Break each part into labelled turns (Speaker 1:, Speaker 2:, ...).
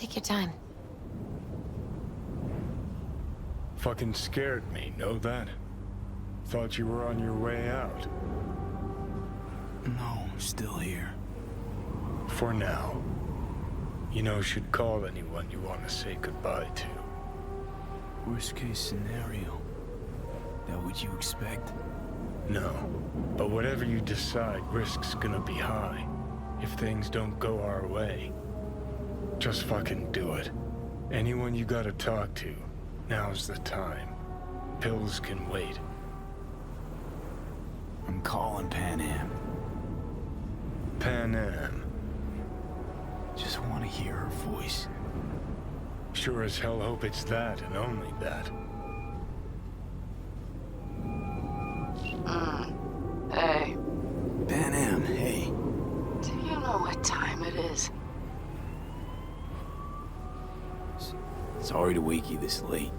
Speaker 1: Take your time.
Speaker 2: Fucking scared me, know that? Thought you were on your way out.
Speaker 3: No, I'm still here.
Speaker 2: For now. You know, should call anyone you want to say goodbye to.
Speaker 3: Worst case scenario. That what you expect?
Speaker 2: No, but whatever you decide, risk's gonna be high. If things don't go our way. Just fucking do it. Anyone you gotta talk to, now's the time. Pills can wait.
Speaker 3: I'm calling Panam.
Speaker 2: Panam.
Speaker 3: Just want to hear her voice.
Speaker 2: Sure as hell hope it's that and only that.
Speaker 4: Hey.
Speaker 3: Panam, hey.
Speaker 4: Do you know what time it is?
Speaker 3: Sorry to wake you this late.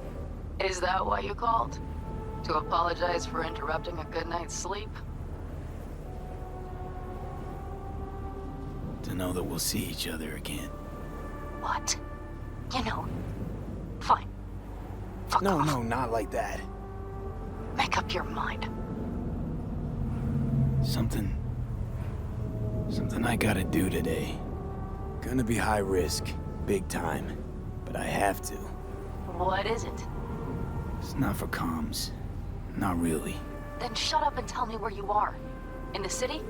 Speaker 4: Is that why you called? To apologize for interrupting a good night's sleep?
Speaker 3: To know that we'll see each other again.
Speaker 4: What? You know, fine. Fuck
Speaker 3: No,
Speaker 4: off.
Speaker 3: no, not like that.
Speaker 4: Make up your mind.
Speaker 3: Something I gotta do today. Gonna be high risk, big time, but I have to.
Speaker 4: What is it?
Speaker 3: It's not for comms. Not really.
Speaker 4: Then shut up and tell me where you are. In the city?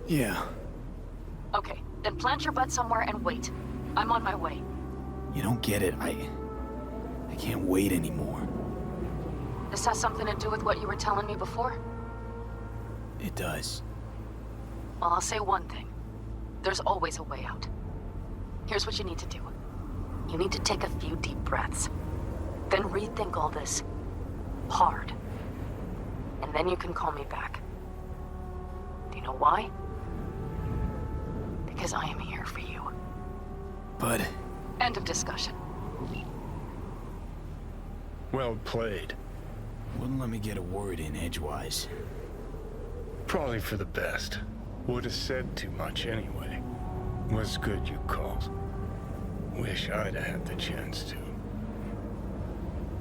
Speaker 3: Yeah,
Speaker 4: Okay, then plant your butt somewhere and wait. I'm on my way.
Speaker 3: you don't get it. I can't wait anymore.
Speaker 4: This has something to do with what you were telling me before?
Speaker 3: It does.
Speaker 4: Well, I'll say one thing. There's always a way out. Here's what you need to do. You need to take a few deep breaths. Then rethink all this. Hard. And then you can call me back. Do you know why? Because I am here for you.
Speaker 3: But
Speaker 4: End of discussion.
Speaker 2: Well played.
Speaker 3: wouldn't let me get a word in edgewise.
Speaker 2: Probably for the best. Would've said too much anyway. Was good you called. Wish I'd had the chance to.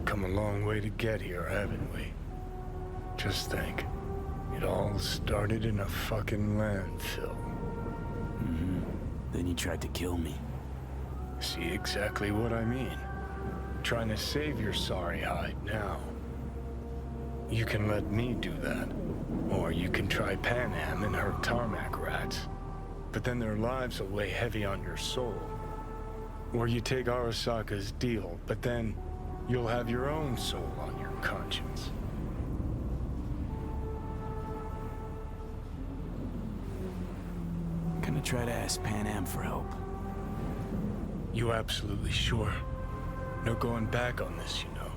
Speaker 2: Come a long way to get here, haven't we? Just think. It all started in a fucking landfill.
Speaker 3: Mm-hmm. Then you tried to kill me.
Speaker 2: See exactly what I mean. Trying to save your sorry hide now. You can let me do that. Or you can try Panam and her tarmac rats. But then their lives will weigh heavy on your soul. Or you take Arasaka's deal, but then you'll have your own soul on your conscience.
Speaker 3: I'm gonna try to ask Panam for help.
Speaker 2: You absolutely sure? No going back on this, you know.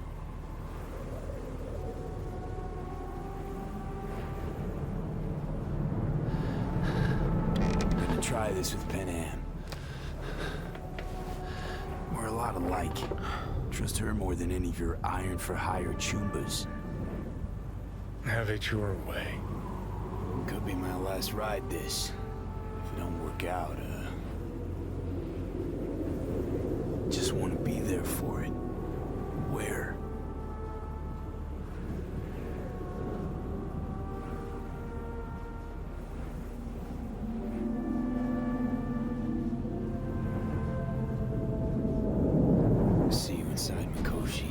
Speaker 3: I'm gonna try this with Panam. We're a lot alike. Trust her more than any of your iron-for-hire chumbas.
Speaker 2: Have it your way.
Speaker 3: Could be my last ride this. If it don't work out, just want to be there for it. Where? See you inside Mikoshi.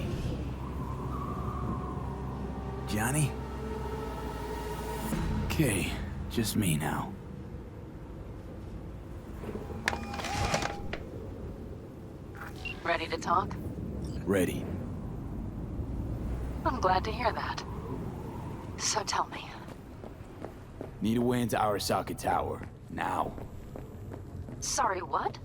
Speaker 3: Johnny? Okay, just me now.
Speaker 4: Ready to talk?
Speaker 3: Ready.
Speaker 4: I'm glad to hear that. So tell me.
Speaker 3: Need a way into Arasaka Tower. Now.
Speaker 4: Sorry, what?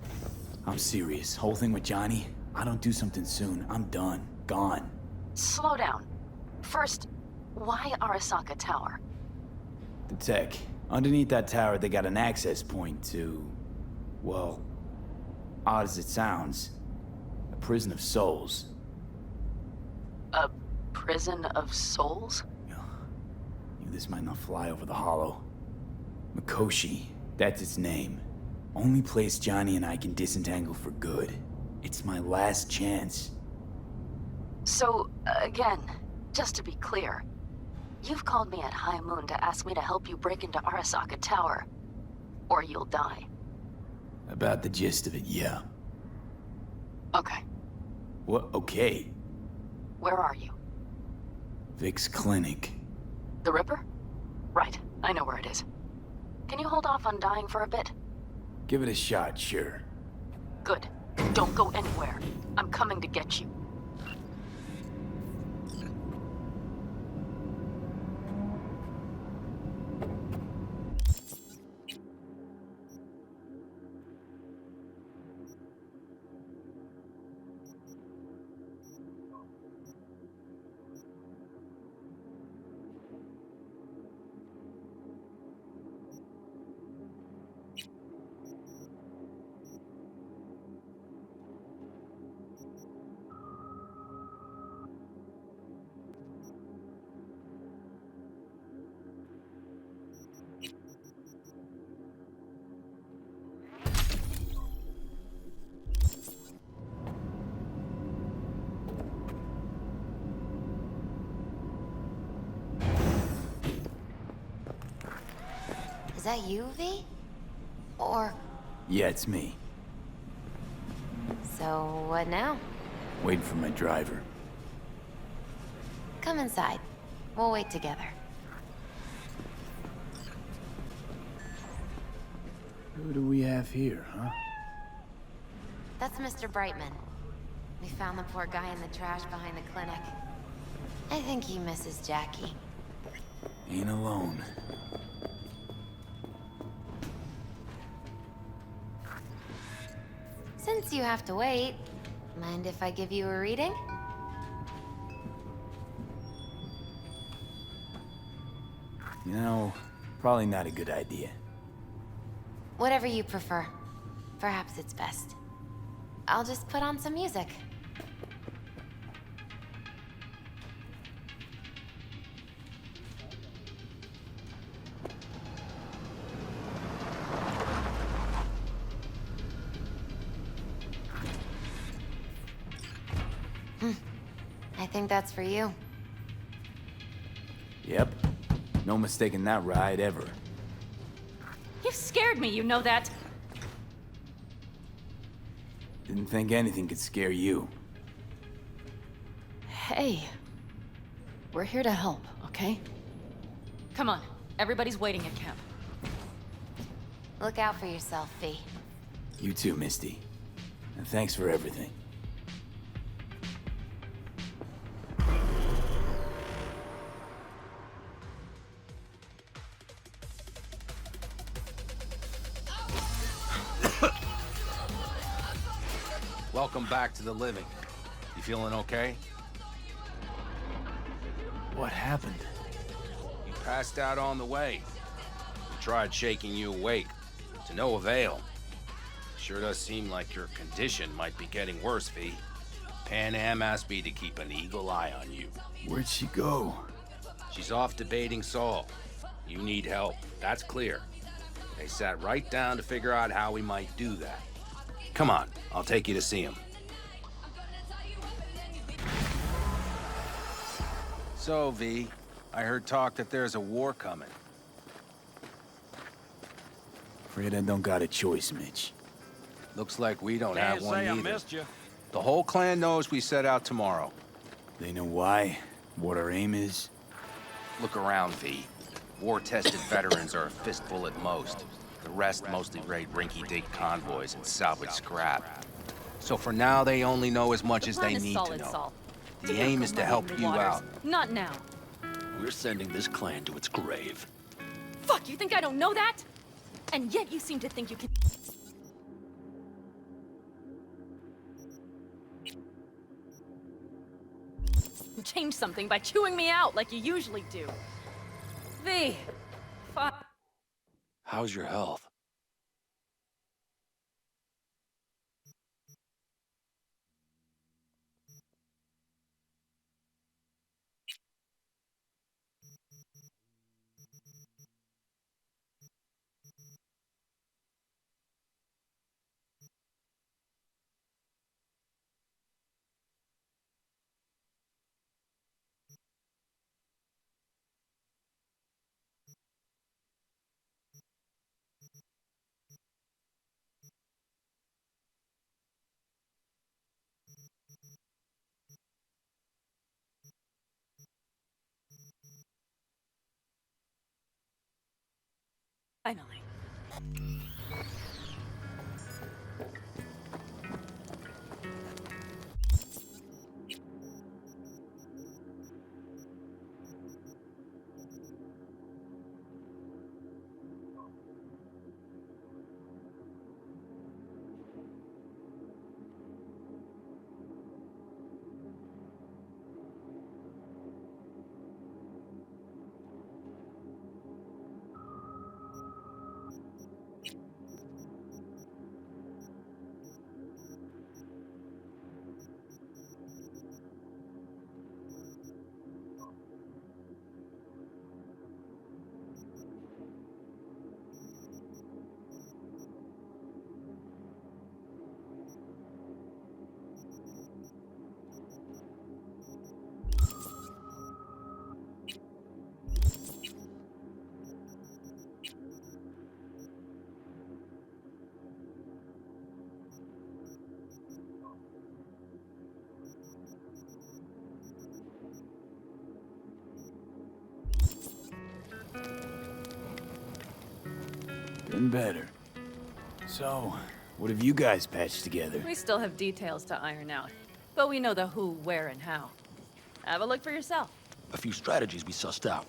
Speaker 3: I'm serious. Whole thing with Johnny, I don't do something soon, I'm done. Gone.
Speaker 4: Slow down. First, why Arasaka Tower?
Speaker 3: The tech. Underneath that tower, they got an access point to... well, odd as it sounds, a prison of souls.
Speaker 4: A prison of souls?
Speaker 3: Knew this might not fly over the hollow. Mikoshi, that's its name. Only place Johnny and I can disentangle for good. It's my last chance.
Speaker 4: So, again, just to be clear, you've called me at high moon to ask me to help you break into Arasaka Tower, or you'll die.
Speaker 3: About the gist of it, yeah.
Speaker 4: Okay,
Speaker 3: What? Okay.
Speaker 4: where are you?
Speaker 3: Vic's clinic.
Speaker 4: The Ripper? Right, I know where it is. Can you hold off on dying for a bit?
Speaker 3: Give it a shot, sure.
Speaker 4: Good. Don't go anywhere. I'm coming to get you.
Speaker 1: Is that you, V? Or...
Speaker 3: Yeah, it's me.
Speaker 1: So, what now?
Speaker 3: Waiting for my driver.
Speaker 1: Come inside. We'll wait together.
Speaker 3: Who do we have here, huh?
Speaker 1: That's Mr. Brightman. We found the poor guy in the trash behind the clinic. I think he misses Jackie.
Speaker 3: Ain't alone.
Speaker 1: Since you have to wait, mind if I give you a reading?
Speaker 3: You know, probably not a good idea.
Speaker 1: Whatever you prefer. Perhaps it's best. I'll just put on some music. I think that's for you.
Speaker 3: Yep. No mistaking that ride ever.
Speaker 5: You've scared me, you know that?
Speaker 3: Didn't think anything could scare you.
Speaker 5: Hey. We're here to help, okay? Come on. Everybody's waiting at camp.
Speaker 1: Look out for yourself, V.
Speaker 3: You too, Misty. And thanks for everything.
Speaker 6: Welcome back to the living. You feeling okay?
Speaker 3: What happened?
Speaker 6: You passed out on the way. We tried shaking you awake. To no avail. Sure does seem like your condition might be getting worse, V. Panam asked me to keep an eagle eye on you.
Speaker 3: Where'd she go?
Speaker 6: She's off debating Saul. You need help, that's clear. They sat right down to figure out how we might do that. Come on, I'll take you to see him. So, V, I heard talk that there's a war coming.
Speaker 3: Afraid I don't got a choice, Mitch.
Speaker 6: Looks like we don't have
Speaker 7: Can't
Speaker 6: one
Speaker 7: say I
Speaker 6: either.
Speaker 7: missed you.
Speaker 6: The whole clan knows we set out tomorrow.
Speaker 3: They know why, what our aim is.
Speaker 6: Look around, V. War-tested veterans are a fistful at most. The rest mostly raid rinky-dink convoys and salvage scrap. So for now, they only know as much as they need to know.
Speaker 5: Saul.
Speaker 6: The aim is to help you out.
Speaker 5: Not now.
Speaker 7: We're sending this clan to its grave.
Speaker 5: Fuck, you think I don't know that? And yet you seem to think you can... change something by chewing me out like you usually do. V. Fuck.
Speaker 7: How's your health?
Speaker 5: Finally.
Speaker 3: Been better. So, what have you guys patched together?
Speaker 5: We still have details to iron out, but we know the who, where, and how. Have a look for yourself.
Speaker 7: A few strategies we sussed out,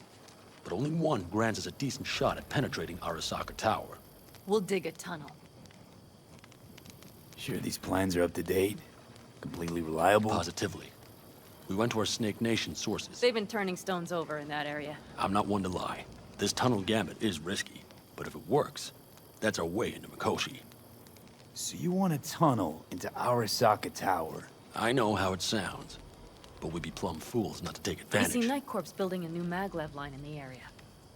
Speaker 7: but only one grants us a decent shot at penetrating Arasaka Tower.
Speaker 5: We'll dig a tunnel.
Speaker 3: Sure these plans are up to date? Completely reliable?
Speaker 7: Positively. We went to our Snake Nation sources.
Speaker 5: They've been turning stones over in that area.
Speaker 7: I'm not one to lie. This tunnel gambit is risky, but if it works, that's our way into Mikoshi.
Speaker 3: So you want a tunnel into Arasaka Tower?
Speaker 7: I know how it sounds, but we'd be plumb fools not to take
Speaker 5: I
Speaker 7: advantage.
Speaker 5: see Night Corp's building a new maglev line in the area.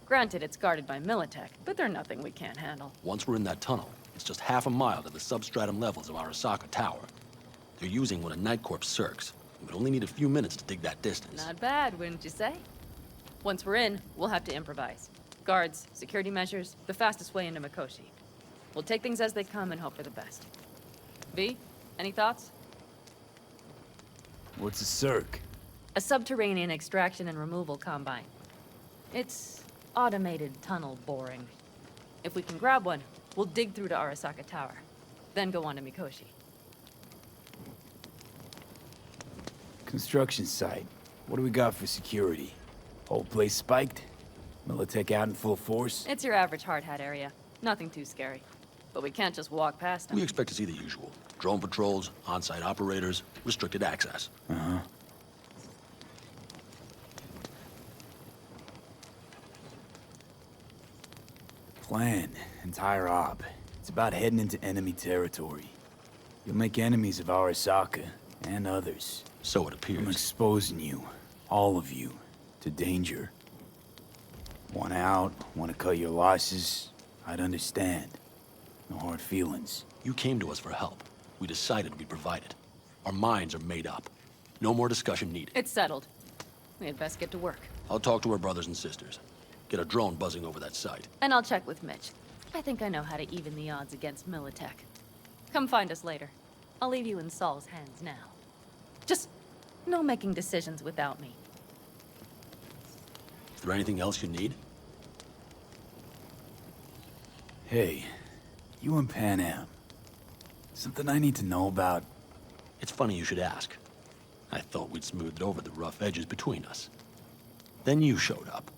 Speaker 5: Granted, it's guarded by Militech, but they're nothing we can't handle.
Speaker 7: Once we're in that tunnel, it's just half a mile to the substratum levels of Arasaka Tower. They're using one of Night Corp's circs. We would only need a few minutes to dig that distance.
Speaker 5: Not bad, wouldn't you say? Once we're in, we'll have to improvise. Guards, security measures, the fastest way into Mikoshi. We'll take things as they come and hope for the best. V, any thoughts?
Speaker 3: What's a circ?
Speaker 5: A subterranean extraction and removal combine. It's automated tunnel boring. If we can grab one, we'll dig through to Arasaka Tower, then go on to Mikoshi.
Speaker 3: Construction site. What do we got for security? Whole place spiked? Militech out in full force?
Speaker 5: It's your average hard hat area. Nothing too scary. But we can't just walk past them.
Speaker 7: We expect to see the usual. Drone patrols, on-site operators, restricted access.
Speaker 3: Uh-huh. Plan. Entire op. It's about heading into enemy territory. You'll make enemies of Arasaka, and others.
Speaker 7: So it
Speaker 3: I'm
Speaker 7: appears.
Speaker 3: exposing you, all of you, to danger. Want out, want to cut your losses, I'd understand. No hard feelings.
Speaker 7: You came to us for help. We decided we'd provide it. Our minds are made up. No more discussion needed.
Speaker 5: It's settled. We had best get to work.
Speaker 7: I'll talk to our brothers and sisters. Get a drone buzzing over that site.
Speaker 5: And I'll check with Mitch. I think I know how to even the odds against Militech. Come find us later. I'll leave you in Saul's hands now. Just no making decisions without me.
Speaker 7: Is there anything else you need?
Speaker 3: Hey, you and Panam. Something I need to know about?
Speaker 7: It's funny you should ask. I thought we'd smoothed over the rough edges between us. Then you showed up.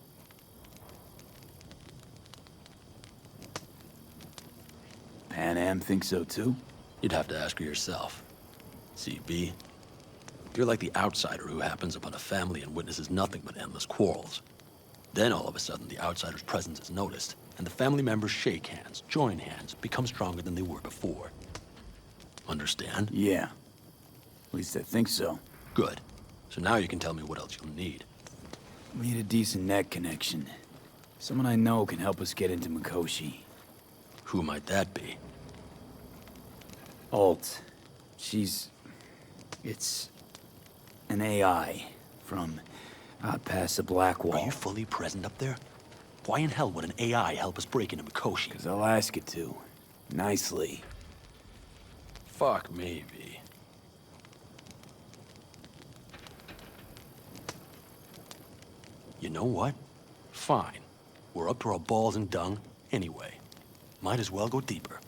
Speaker 3: Panam thinks so too?
Speaker 7: You'd have to ask her yourself. CB, you're like the outsider who happens upon a family and witnesses nothing but endless quarrels. Then all of a sudden the outsider's presence is noticed, and the family members shake hands, join hands, become stronger than they were before. Understand?
Speaker 3: Yeah. At least I think so.
Speaker 7: Good. So now you can tell me what else you'll need.
Speaker 3: Need a decent net connection. Someone I know can help us get into Mikoshi.
Speaker 7: Who might that be?
Speaker 3: Alt. It's an AI from out past the Black Wall.
Speaker 7: Are you fully present up there? Why in hell would an AI help us break into Mikoshi?
Speaker 3: 'Cause I'll ask it to. Nicely.
Speaker 7: Fuck me, V. You know what? Fine. We're up to our balls in dung. Anyway, might as well go deeper.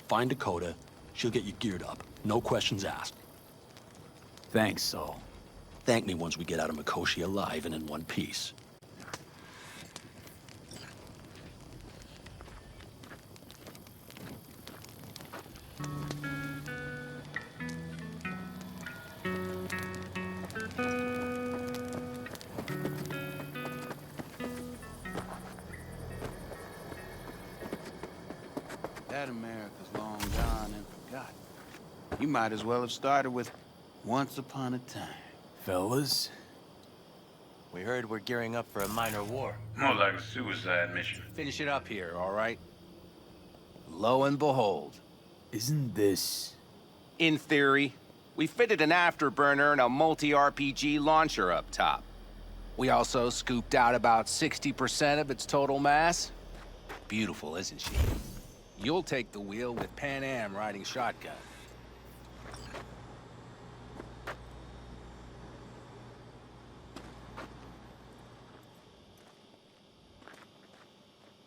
Speaker 7: Find Dakota, she'll get you geared up. No questions asked.
Speaker 3: Thanks, Saul.
Speaker 7: Thank me once we get out of Mikoshi alive and in one piece.
Speaker 8: That America's long gone and forgotten. You might as well have started with Once Upon a Time.
Speaker 3: Fellas?
Speaker 9: We heard we're gearing up for a minor war.
Speaker 10: More like a suicide mission.
Speaker 6: Finish it up here, all right? Lo and behold.
Speaker 3: Isn't this...
Speaker 6: In theory, we fitted an afterburner and a multi-RPG launcher up top. We also scooped out about 60% of its total mass. Beautiful, isn't she? You'll take the wheel with Panam riding shotgun.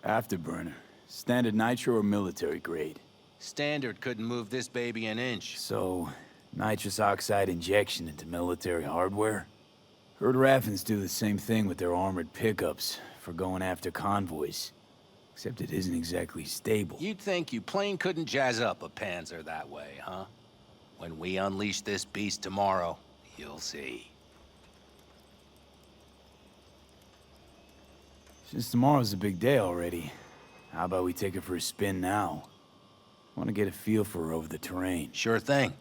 Speaker 3: Afterburner. Standard nitro or military grade?
Speaker 6: Standard couldn't move this baby an inch.
Speaker 3: So, nitrous oxide injection into military hardware? Heard Raffens do the same thing with their armored pickups for going after convoys. Except it isn't exactly stable.
Speaker 6: You'd think you plain couldn't jazz up a Panzer that way, huh? When we unleash this beast tomorrow, you'll see.
Speaker 3: Since tomorrow's a big day already, how about we take it for a spin now? Want to get a feel for her over the terrain.
Speaker 6: Sure thing.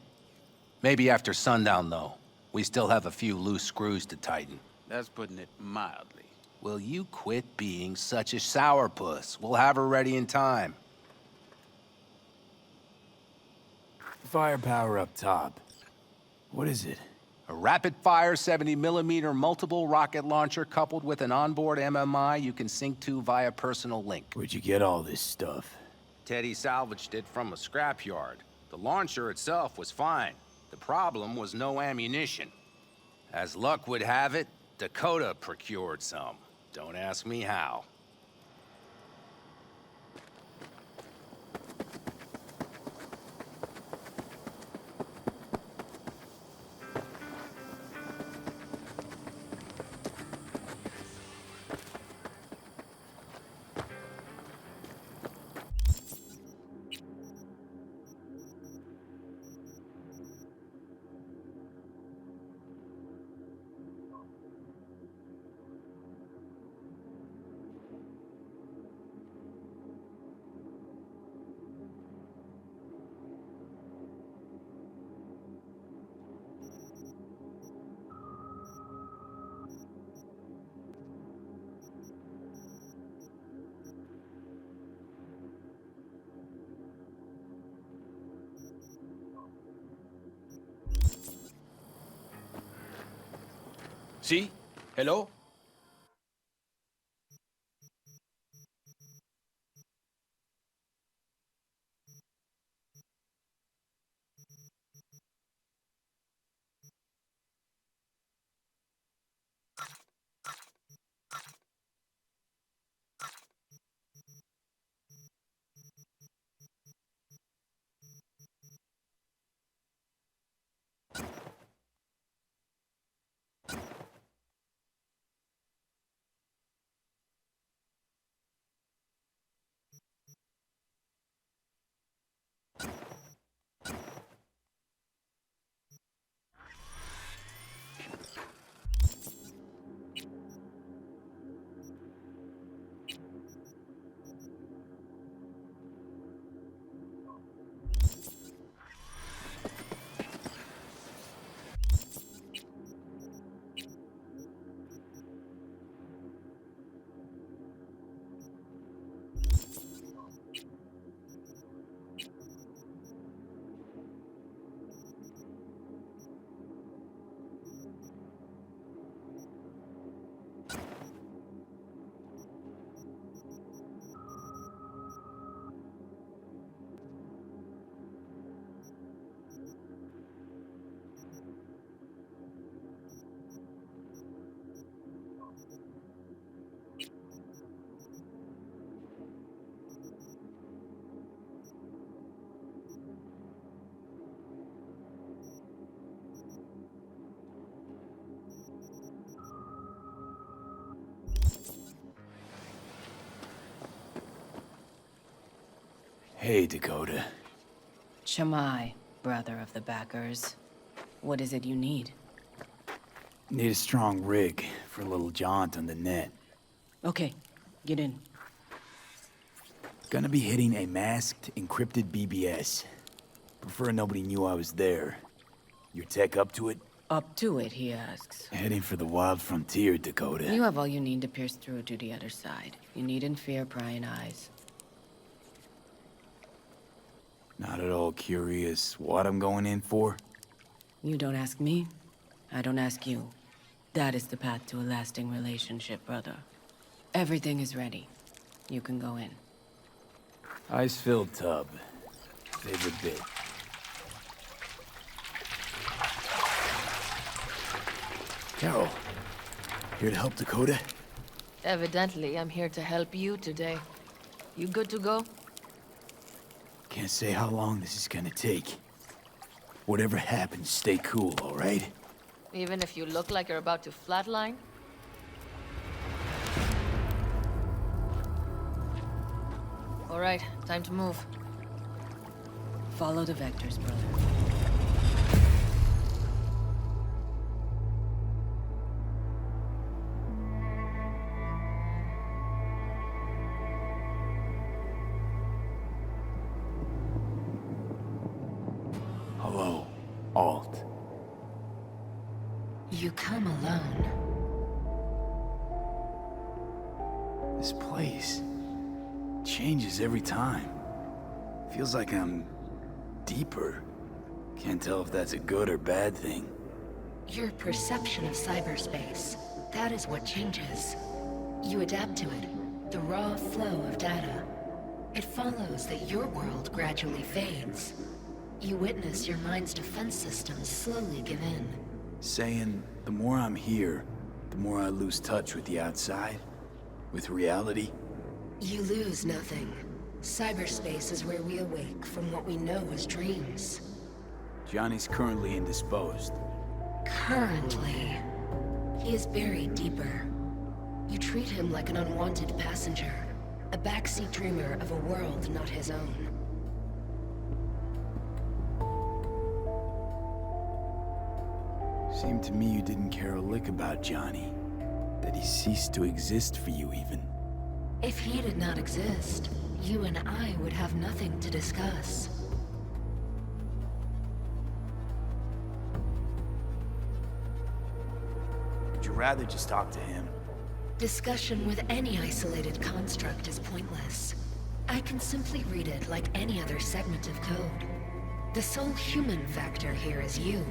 Speaker 6: Maybe after sundown, though. We still have a few loose screws to tighten.
Speaker 8: That's putting it mildly.
Speaker 6: Will you quit being such a sourpuss? We'll have her ready in time.
Speaker 3: Firepower up top. What is it?
Speaker 6: A rapid-fire 70mm multiple rocket launcher coupled with an onboard MMI you can sync to via personal link.
Speaker 3: Where'd you get all this stuff?
Speaker 6: Teddy salvaged it from a scrapyard. The launcher itself was fine. The problem was no ammunition. As luck would have it, Dakota procured some. Don't ask me how.
Speaker 9: See? Hello?
Speaker 3: Hey, Dakota.
Speaker 11: Shamai, brother of the backers. What is it you need?
Speaker 3: Need a strong rig for a little jaunt on the net.
Speaker 11: Okay, get in.
Speaker 3: Gonna be hitting a masked, encrypted BBS. Prefer nobody knew I was there. Your tech up to it?
Speaker 11: Up to it, he asks.
Speaker 3: Heading for the wild frontier, Dakota.
Speaker 11: You have all you need to pierce through to the other side. You needn't fear prying eyes.
Speaker 3: Not at all curious what I'm going in for?
Speaker 11: You don't ask me, I don't ask you. That is the path to a lasting relationship, brother. Everything is ready. You can go in.
Speaker 3: Ice-filled tub. Favorite bit. Carol, here to help Dakota?
Speaker 12: Evidently, I'm here to help you today. You good to go?
Speaker 3: Can't say how long this is gonna take. Whatever happens, stay cool, all right?
Speaker 12: Even if you look like you're about to flatline? All right, time to move.
Speaker 11: Follow the vectors, brother.
Speaker 3: Hello, Alt.
Speaker 11: You come alone.
Speaker 3: This place changes every time. Feels like I'm deeper. Can't tell if that's a good or bad thing.
Speaker 13: Your perception of cyberspace, that is what changes. You adapt to it, the raw flow of data. It follows that your world gradually fades. You witness your mind's defense systems slowly give in.
Speaker 3: Saying the more I'm here, the more I lose touch with the outside, with reality.
Speaker 13: You lose nothing. Cyberspace is where we awake from what we know as dreams.
Speaker 3: Johnny's currently indisposed.
Speaker 13: Currently. He is buried deeper. You treat him like an unwanted passenger, a backseat dreamer of a world not his own.
Speaker 3: Seemed to me you didn't care a lick about Johnny. That he ceased to exist for you, even.
Speaker 13: If he did not exist, you and I would have nothing to discuss.
Speaker 3: Would you rather just talk to him?
Speaker 13: Discussion with any isolated construct is pointless. I can simply read it like any other segment of code. The sole human factor here is you.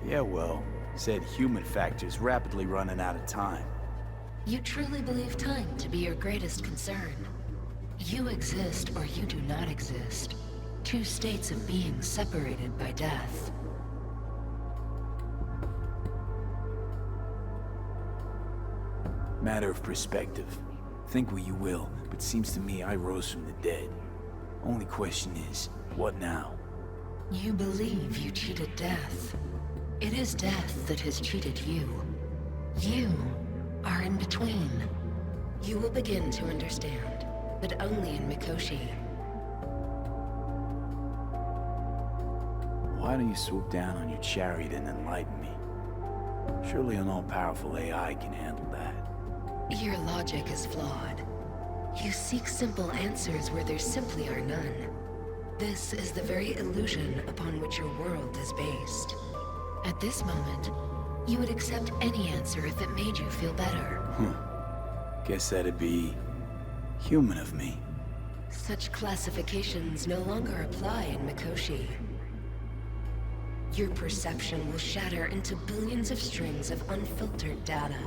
Speaker 3: Yeah, well, said human factor's rapidly running out of time.
Speaker 13: You truly believe time to be your greatest concern. You exist or you do not exist. Two states of being separated by death.
Speaker 3: Matter of perspective. Think what you will, but seems to me I rose from the dead. Only question is, what now?
Speaker 13: You believe you cheated death. It is death that has cheated you. You are in between. You will begin to understand, but only in Mikoshi.
Speaker 3: Why don't you swoop down on your chariot and enlighten me? Surely an all-powerful AI can handle that.
Speaker 13: Your logic is flawed. You seek simple answers where there simply are none. This is the very illusion upon which your world is based. At this moment, you would accept any answer if it made you feel better.
Speaker 3: Guess that'd be human of me.
Speaker 13: Such classifications no longer apply in Mikoshi. Your perception will shatter into billions of strings of unfiltered data.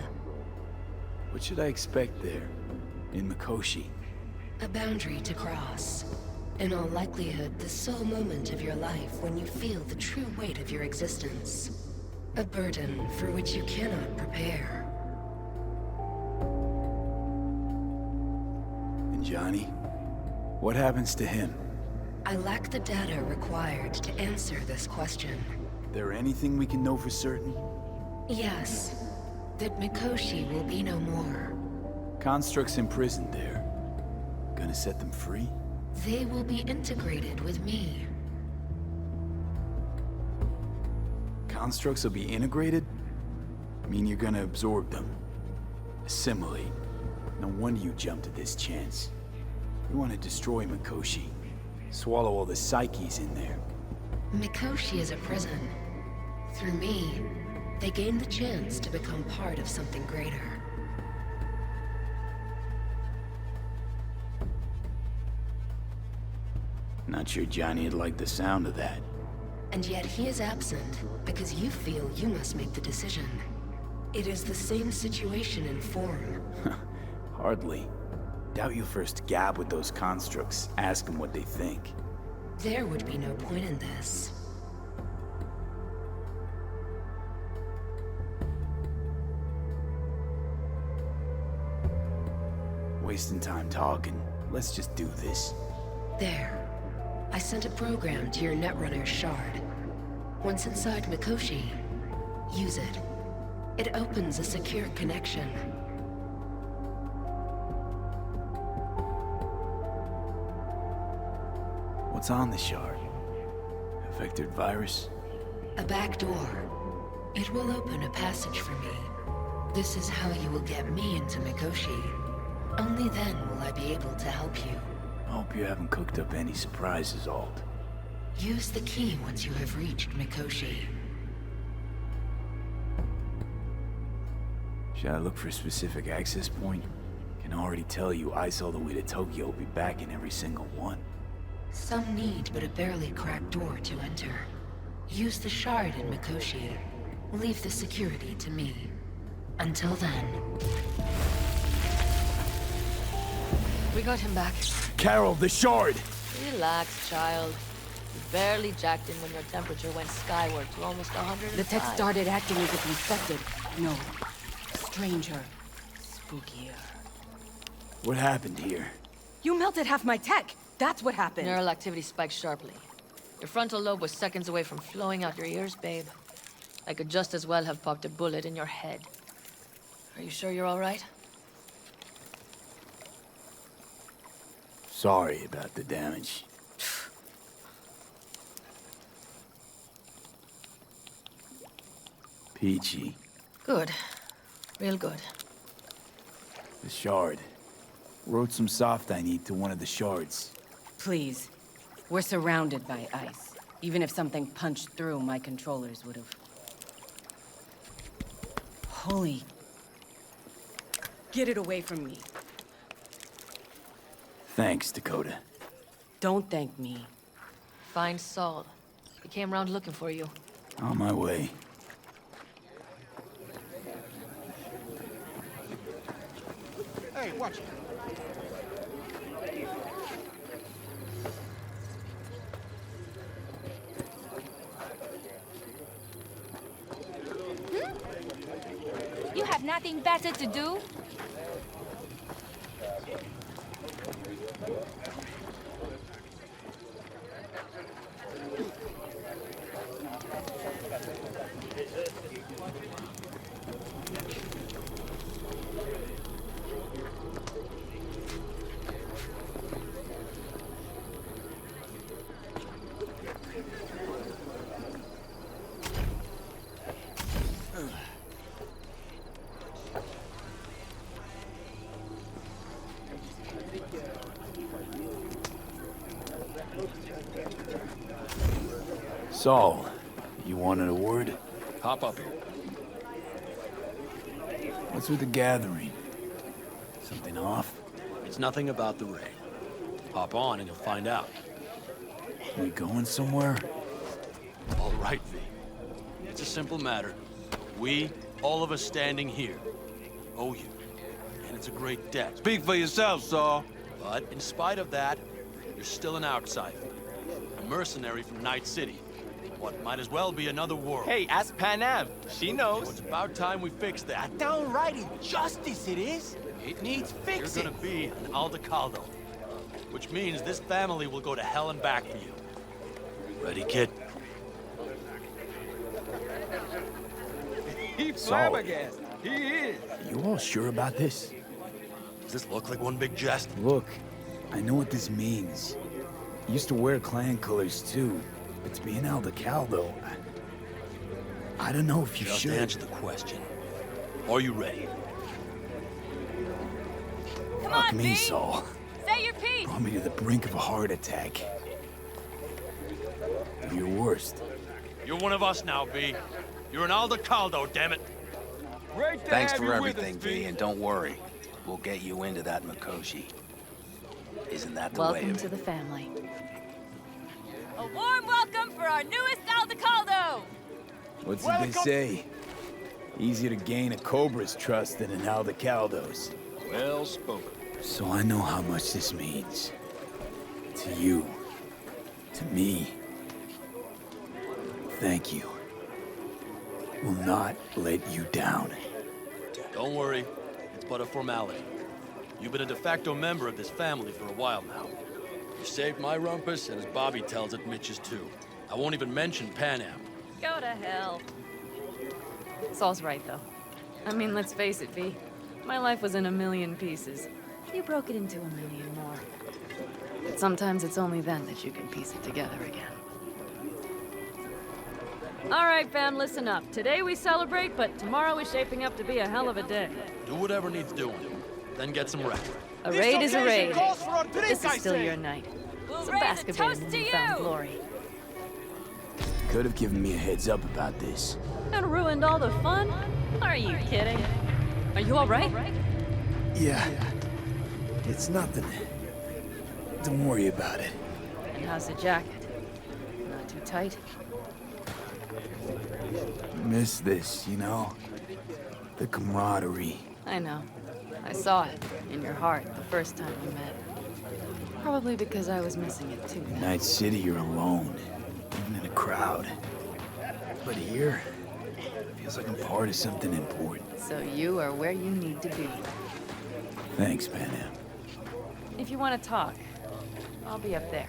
Speaker 3: What should I expect there, in Mikoshi?
Speaker 13: A boundary to cross. In all likelihood, the sole moment of your life when you feel the true weight of your existence. A burden for which you cannot prepare.
Speaker 3: And Johnny? What happens to him?
Speaker 13: I lack the data required to answer this question.
Speaker 3: There anything we can know for certain?
Speaker 13: Yes. That Mikoshi will be no more.
Speaker 3: Constructs imprisoned there. Gonna set them free?
Speaker 13: They will be integrated with me.
Speaker 3: Constructs will be integrated? I mean, you're gonna absorb them. Assimilate. No wonder you jumped at this chance. You want to destroy Mikoshi. Swallow all the psyches in there.
Speaker 13: Mikoshi is a prison. Through me, they gain the chance to become part of something greater.
Speaker 3: Not sure Johnny'd like the sound of that.
Speaker 13: And yet he is absent because you feel you must make the decision. It is the same situation in form.
Speaker 3: Hardly. Doubt you first gab with those constructs, ask them what they think.
Speaker 13: There would be no point in this.
Speaker 3: Wasting time talking. Let's just do this.
Speaker 13: There. I sent a program to your Netrunner shard. Once inside Mikoshi, use it. It opens a secure connection.
Speaker 3: What's on the shard? A vectored virus?
Speaker 13: A back door. It will open a passage for me. This is how you will get me into Mikoshi. Only then will I be able to help you.
Speaker 3: I hope you haven't cooked up any surprises, Alt.
Speaker 13: Use the key once you have reached Mikoshi.
Speaker 3: Should I look for a specific access point? Can already tell you I saw the way to Tokyo will be back in every single one.
Speaker 13: Some need but a barely cracked door to enter. Use the shard in Mikoshi. Leave the security to me. Until then...
Speaker 12: We got him back.
Speaker 3: Carol, the shard!
Speaker 12: Relax, child. You barely jacked in when your temperature went skyward to almost 100.
Speaker 11: The tech started acting as if infected. No. Stranger. Spookier.
Speaker 3: What happened here?
Speaker 11: You melted half my tech! That's what happened!
Speaker 12: Neural activity spiked sharply. Your frontal lobe was seconds away from flowing out your ears, babe. I could just as well have popped a bullet in your head. Are you sure you're all right?
Speaker 3: Sorry about the damage. Peachy.
Speaker 12: Good. Real good.
Speaker 3: The shard. Wrote some soft I need to one of the shards.
Speaker 11: Please. We're surrounded by ice. Even if something punched through, my controllers would have... Holy... Get it away from me.
Speaker 3: Thanks, Dakota.
Speaker 11: Don't thank me.
Speaker 12: Find Saul. He came round looking for you.
Speaker 3: On my way.
Speaker 8: Hey, watch it.
Speaker 14: You have nothing better to do?
Speaker 3: Saul, you wanted a word?
Speaker 7: Hop up here.
Speaker 3: What's with the gathering? Something off?
Speaker 7: It's nothing about the raid. Hop on and you'll find out.
Speaker 3: We going somewhere?
Speaker 7: All right, V. It's a simple matter. We, all of us standing here, owe you. And it's a great debt.
Speaker 8: Speak for yourself, Saul.
Speaker 7: But in spite of that, you're still an outsider. A mercenary from Night City. What might as well be another world.
Speaker 9: Hey, ask Panam. She knows.
Speaker 7: So it's about time we fix that.
Speaker 9: Downright injustice it is. It needs fixing.
Speaker 7: You're gonna be an Aldecaldo. Which means this family will go to hell and back for you. Ready, kid?
Speaker 9: He's
Speaker 3: Saul.
Speaker 9: flabbergasted. He is.
Speaker 3: You all sure about this?
Speaker 7: Does this look like one big jest?
Speaker 3: Look, I know what this means. Used to wear clan colors too. But to be an Aldecaldo, I don't know if you
Speaker 7: Just
Speaker 3: should.
Speaker 7: answer the question. Are you ready?
Speaker 14: Come
Speaker 3: Fuck
Speaker 14: on,
Speaker 3: me,
Speaker 14: V.
Speaker 3: Saul.
Speaker 14: Say your piece.
Speaker 3: Brought me to the brink of a heart attack. Do your worst.
Speaker 7: You're one of us now, B. You're an Aldecaldo, damn it.
Speaker 6: Thanks for everything, V, and don't worry. We'll get you into that Mikoshi. Isn't that the way
Speaker 5: Welcome
Speaker 6: of
Speaker 5: to
Speaker 6: it?
Speaker 5: the family.
Speaker 14: A warm welcome for our newest Aldecaldo.
Speaker 3: What's it they say? Easier to gain a Cobra's trust than an Aldecaldo's.
Speaker 6: Well spoken.
Speaker 3: So I know how much this means. To you. To me. Thank you. Will not let you down.
Speaker 7: Don't worry. It's but a formality. You've been a de facto member of this family for a while now. You saved my rumpus, and as Bobby tells it, Mitch's too. I won't even mention Panam.
Speaker 5: Go to hell. Saul's right, though. I mean, let's face it, V. My life was in a million pieces. You broke it into a million more. But sometimes it's only then that you can piece it together again. All right, fam, listen up. Today we celebrate, but tomorrow is shaping up to be a hell of a day.
Speaker 7: Do whatever needs doing. Then get some rest.
Speaker 5: A raid is a raid. This is still your night. Some basketball in newfound glory.
Speaker 3: Could have given me a heads up about this.
Speaker 5: And ruined all the fun? Are you kidding? Are you all right?
Speaker 3: Yeah. It's nothing. Don't worry about it.
Speaker 5: And how's the jacket? Not too tight?
Speaker 3: Miss this, you know? The camaraderie.
Speaker 5: I know. I saw it in your heart the first time we met. Probably because I was missing it too.
Speaker 3: In Night City, you're alone, even in a crowd. But here, it feels like I'm part of something important.
Speaker 5: So you are where you need to be.
Speaker 3: Thanks, Panam.
Speaker 5: If you want to talk, I'll be up there.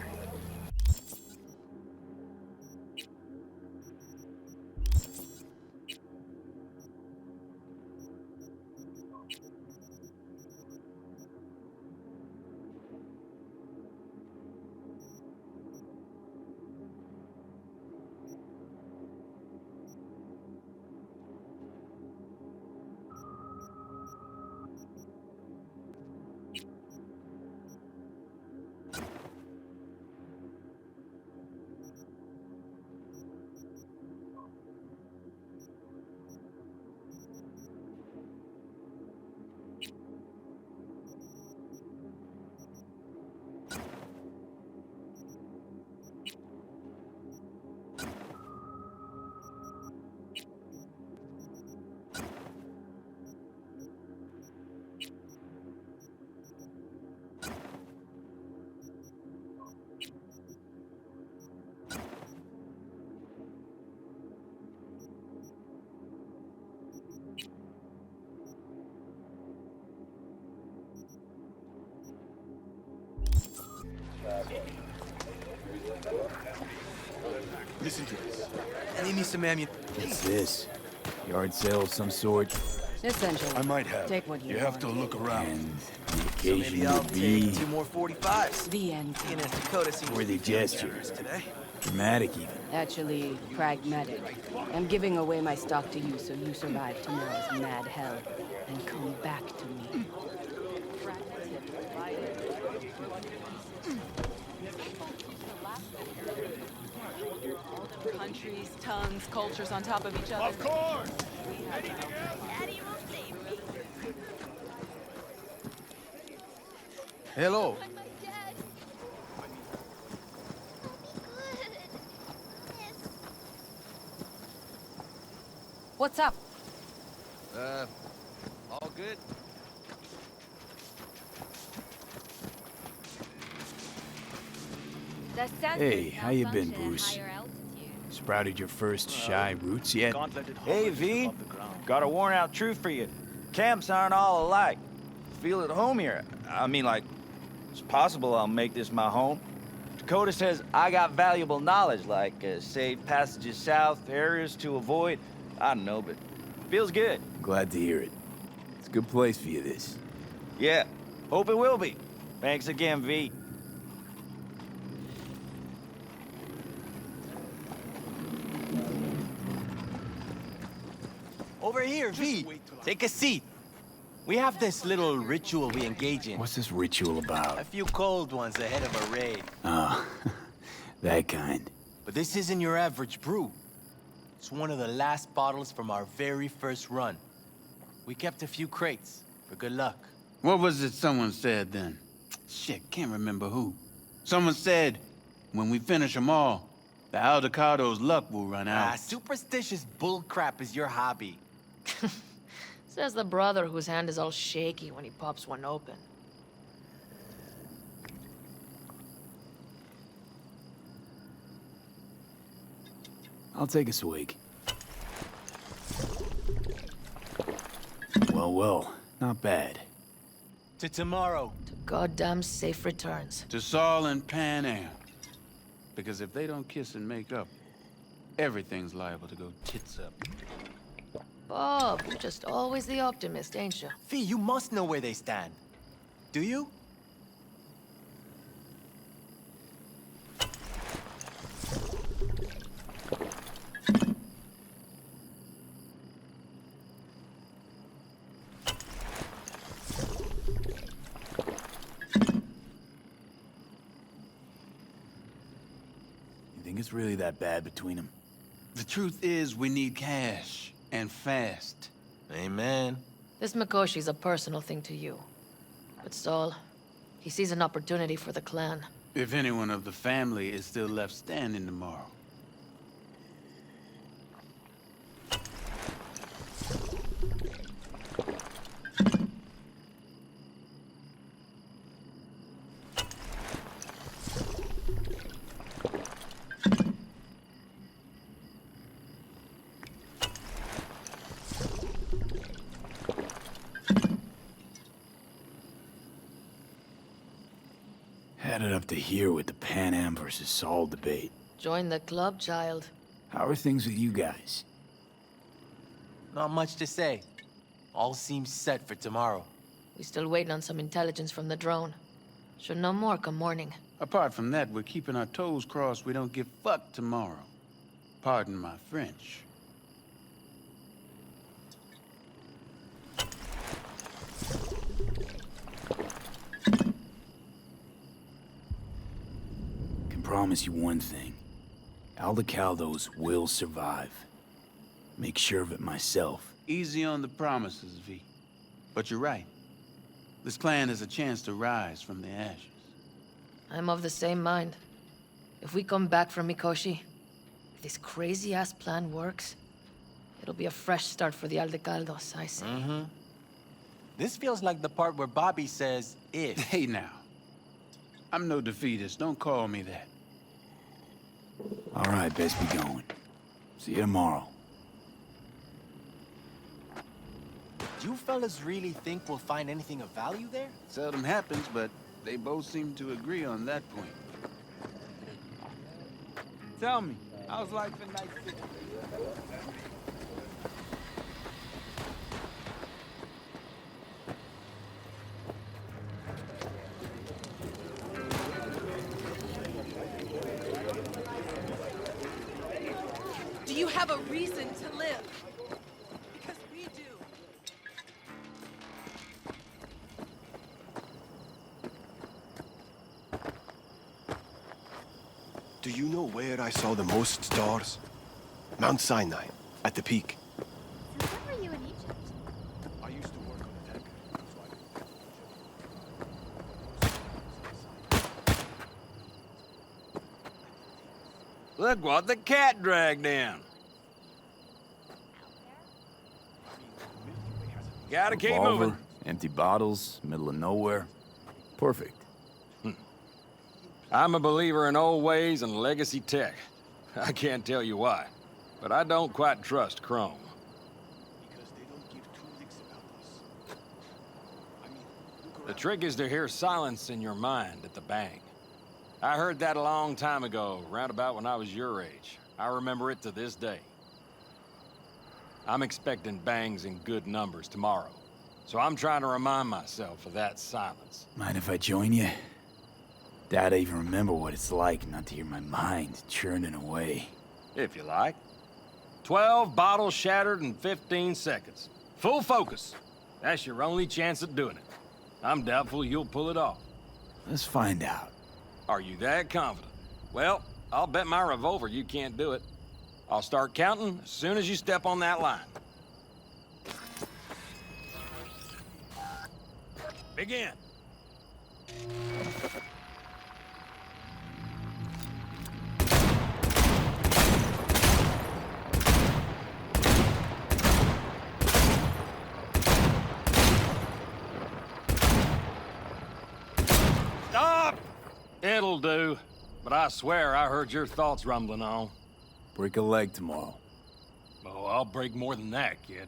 Speaker 9: Listen to this. I need me some ammunition.
Speaker 3: What's this? Yard sale of some sort?
Speaker 11: Essentially.
Speaker 10: I might have.
Speaker 11: Take what you
Speaker 10: have
Speaker 11: want.
Speaker 10: to look around.
Speaker 3: And the
Speaker 9: So
Speaker 3: occasion
Speaker 9: maybe I'll
Speaker 3: would be
Speaker 9: take 2 more 45s.
Speaker 11: The end.
Speaker 9: Seeing as Dakota seems to
Speaker 3: worthy
Speaker 9: be feeling
Speaker 3: gesture.
Speaker 9: generous today.
Speaker 3: Dramatic even.
Speaker 11: Actually, pragmatic. I'm giving away my stock to you so you survive tomorrow's mad hell and come back to me.
Speaker 5: Countries, tongues, cultures on top of each other.
Speaker 10: Of course!
Speaker 8: Hello.
Speaker 11: What's up?
Speaker 9: All good?
Speaker 3: Hey, how you been, Bruce? Sprouted your first shy roots yet?
Speaker 15: Hey, V. Got a worn-out truth for you. Camps aren't all alike. Feel at home here. I mean, like, it's possible I'll make this my home. Dakota says I got valuable knowledge, like safe passages south, areas to avoid. I don't know, but feels good.
Speaker 3: Glad to hear it. It's a good place for you, this.
Speaker 15: Yeah, hope it will be. Thanks again, V.
Speaker 9: Over here, V. Take a seat. We have this little ritual we engage in.
Speaker 3: What's this ritual about?
Speaker 9: A few cold ones ahead of a raid.
Speaker 3: Ah, that kind.
Speaker 9: But this isn't your average brew. It's one of the last bottles from our very first run. We kept a few crates for good luck.
Speaker 8: What was it someone said then? Shit, can't remember who. Someone said, when we finish them all, the Aldecado's luck will run out.
Speaker 9: Superstitious bullcrap is your hobby.
Speaker 12: Says the brother whose hand is all shaky when he pops one open.
Speaker 3: I'll take a swig. Well, not bad.
Speaker 9: To tomorrow.
Speaker 12: To goddamn safe returns.
Speaker 8: To Saul and Panam. Because if they don't kiss and make up, everything's liable to go tits up.
Speaker 12: Bob, you're just always the optimist, ain't you?
Speaker 9: Fee, you must know where they stand. Do you?
Speaker 3: You think it's really that bad between them?
Speaker 8: The truth is, we need cash. And fast.
Speaker 9: Amen.
Speaker 12: This Mikoshi's a personal thing to you. But Saul, he sees an opportunity for the clan.
Speaker 8: If anyone of the family is still left standing tomorrow.
Speaker 3: Had it up to here with the Panam versus Saul debate.
Speaker 12: Join the club, child.
Speaker 3: How are things with you guys?
Speaker 9: Not much to say. All seems set for tomorrow.
Speaker 12: We still waiting on some intelligence from the drone. Should know more come morning.
Speaker 8: Apart from that, we're keeping our toes crossed we don't get fucked tomorrow. Pardon my French.
Speaker 3: Promise you one thing. Aldecaldos will survive. Make sure of it myself.
Speaker 8: Easy on the promises, V. But you're right. This clan has a chance to rise from the ashes.
Speaker 12: I'm of the same mind. If we come back from Mikoshi, if this crazy-ass plan works, it'll be a fresh start for the Aldecaldos, I say.
Speaker 9: Mm-hmm. This feels like the part where Bobby says, if.
Speaker 8: Hey now. I'm no defeatist. Don't call me that.
Speaker 3: All right, best be going. See you tomorrow.
Speaker 9: Do you fellas really think we'll find anything of value there?
Speaker 8: Seldom happens, but they both seem to agree on that point. Tell me, how's life in Night City?
Speaker 14: Do you have a reason to live? Because we do.
Speaker 16: Do you know where I saw the most stars? Mount Sinai, at the peak.
Speaker 14: When were you in Egypt?
Speaker 16: I used to work on a tanker.
Speaker 15: Look what the cat dragged in. Gotta keep
Speaker 3: Revolver,
Speaker 15: moving.
Speaker 3: empty bottles, middle of nowhere. Perfect.
Speaker 17: I'm a believer in old ways and legacy tech. I can't tell you why, but I don't quite trust Chrome. The trick is to hear silence in your mind at the bang. I heard that a long time ago, round about when I was your age. I remember it to this day. I'm expecting bangs in good numbers tomorrow, so I'm trying to remind myself of that silence.
Speaker 3: Mind if I join you? Doubt I even remember what it's like not to hear my mind churning away.
Speaker 17: If you like. 12 bottles shattered in 15 seconds. Full focus. That's your only chance at doing it. I'm doubtful you'll pull it off.
Speaker 3: Let's find out.
Speaker 17: Are you that confident? Well, I'll bet my revolver you can't do it. I'll start counting as soon as you step on that line. Begin. Stop! It'll do. But I swear I heard your thoughts rumbling on.
Speaker 3: Break a leg tomorrow.
Speaker 17: Oh, I'll break more than that, kid.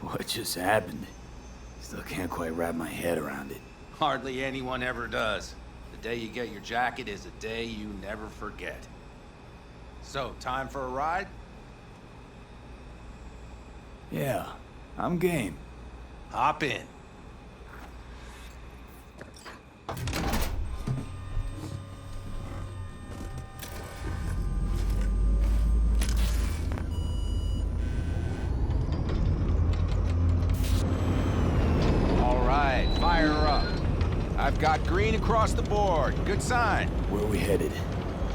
Speaker 3: What just happened? Still can't quite wrap my head around it.
Speaker 6: Hardly anyone ever does. The day you get your jacket is a day you never forget. So, time for a ride?
Speaker 3: Yeah, I'm game.
Speaker 6: Hop in. Fire up. I've got green across the board. Good sign.
Speaker 3: Where are we headed?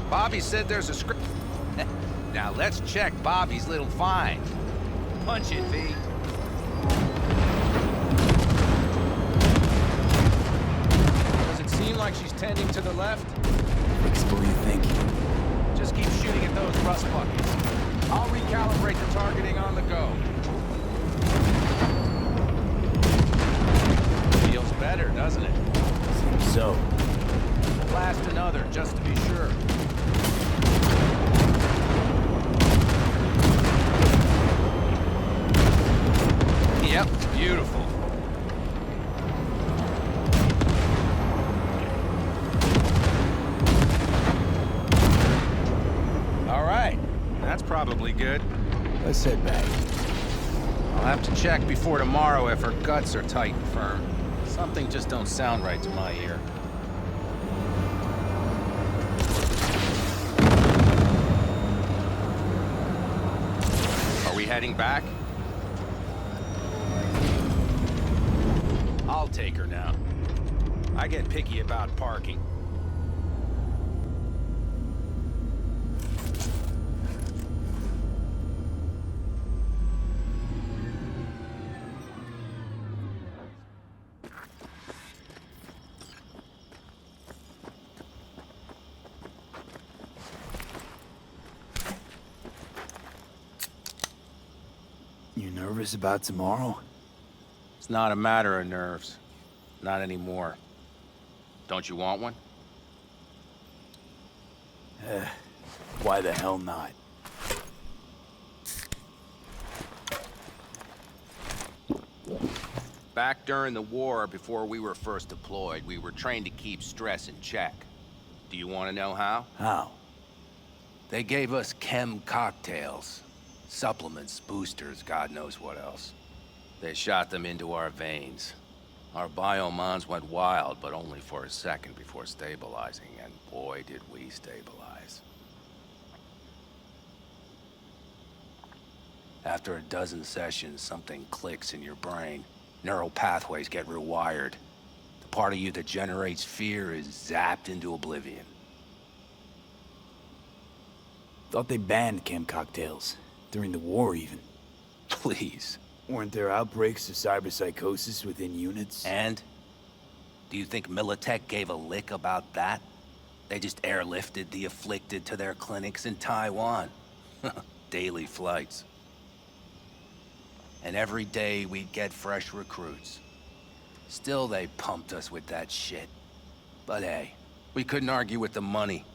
Speaker 6: Bobby said there's a script. Now let's check Bobby's little find. Punch it, V. Does it seem like she's tending to the left?
Speaker 3: What are you thinking?
Speaker 6: Just keep shooting at those rust buckets. I'll recalibrate the targeting on the go. Feels better, doesn't it?
Speaker 3: Seems so.
Speaker 6: Blast another, just to be sure. Yep, beautiful. All right, that's probably good.
Speaker 3: Let's head back.
Speaker 6: I'll have to check before tomorrow if her guts are tight and firm. Something just don't sound right to my ear. Are we heading back? I'll take her now. I get picky about parking.
Speaker 3: You nervous about tomorrow?
Speaker 6: It's not a matter of nerves. Not anymore. Don't you want one?
Speaker 3: Why the hell not?
Speaker 6: Back during the war, before we were first deployed, we were trained to keep stress in check. Do you want to know how?
Speaker 3: How?
Speaker 6: They gave us chem cocktails. Supplements, boosters, God knows what else. They shot them into our veins. Our biomons went wild, but only for a second before stabilizing, and boy did we stabilize. After a dozen sessions, something clicks in your brain. Neural pathways get rewired. The part of you that generates fear is zapped into oblivion.
Speaker 3: Thought they banned chem cocktails. During the war, even.
Speaker 6: Please.
Speaker 3: Weren't there outbreaks of cyberpsychosis within units?
Speaker 6: And? Do you think Militech gave a lick about that? They just airlifted the afflicted to their clinics in Taiwan. Daily flights. And every day we'd get fresh recruits. Still they pumped us with that shit. But hey, we couldn't argue with the money.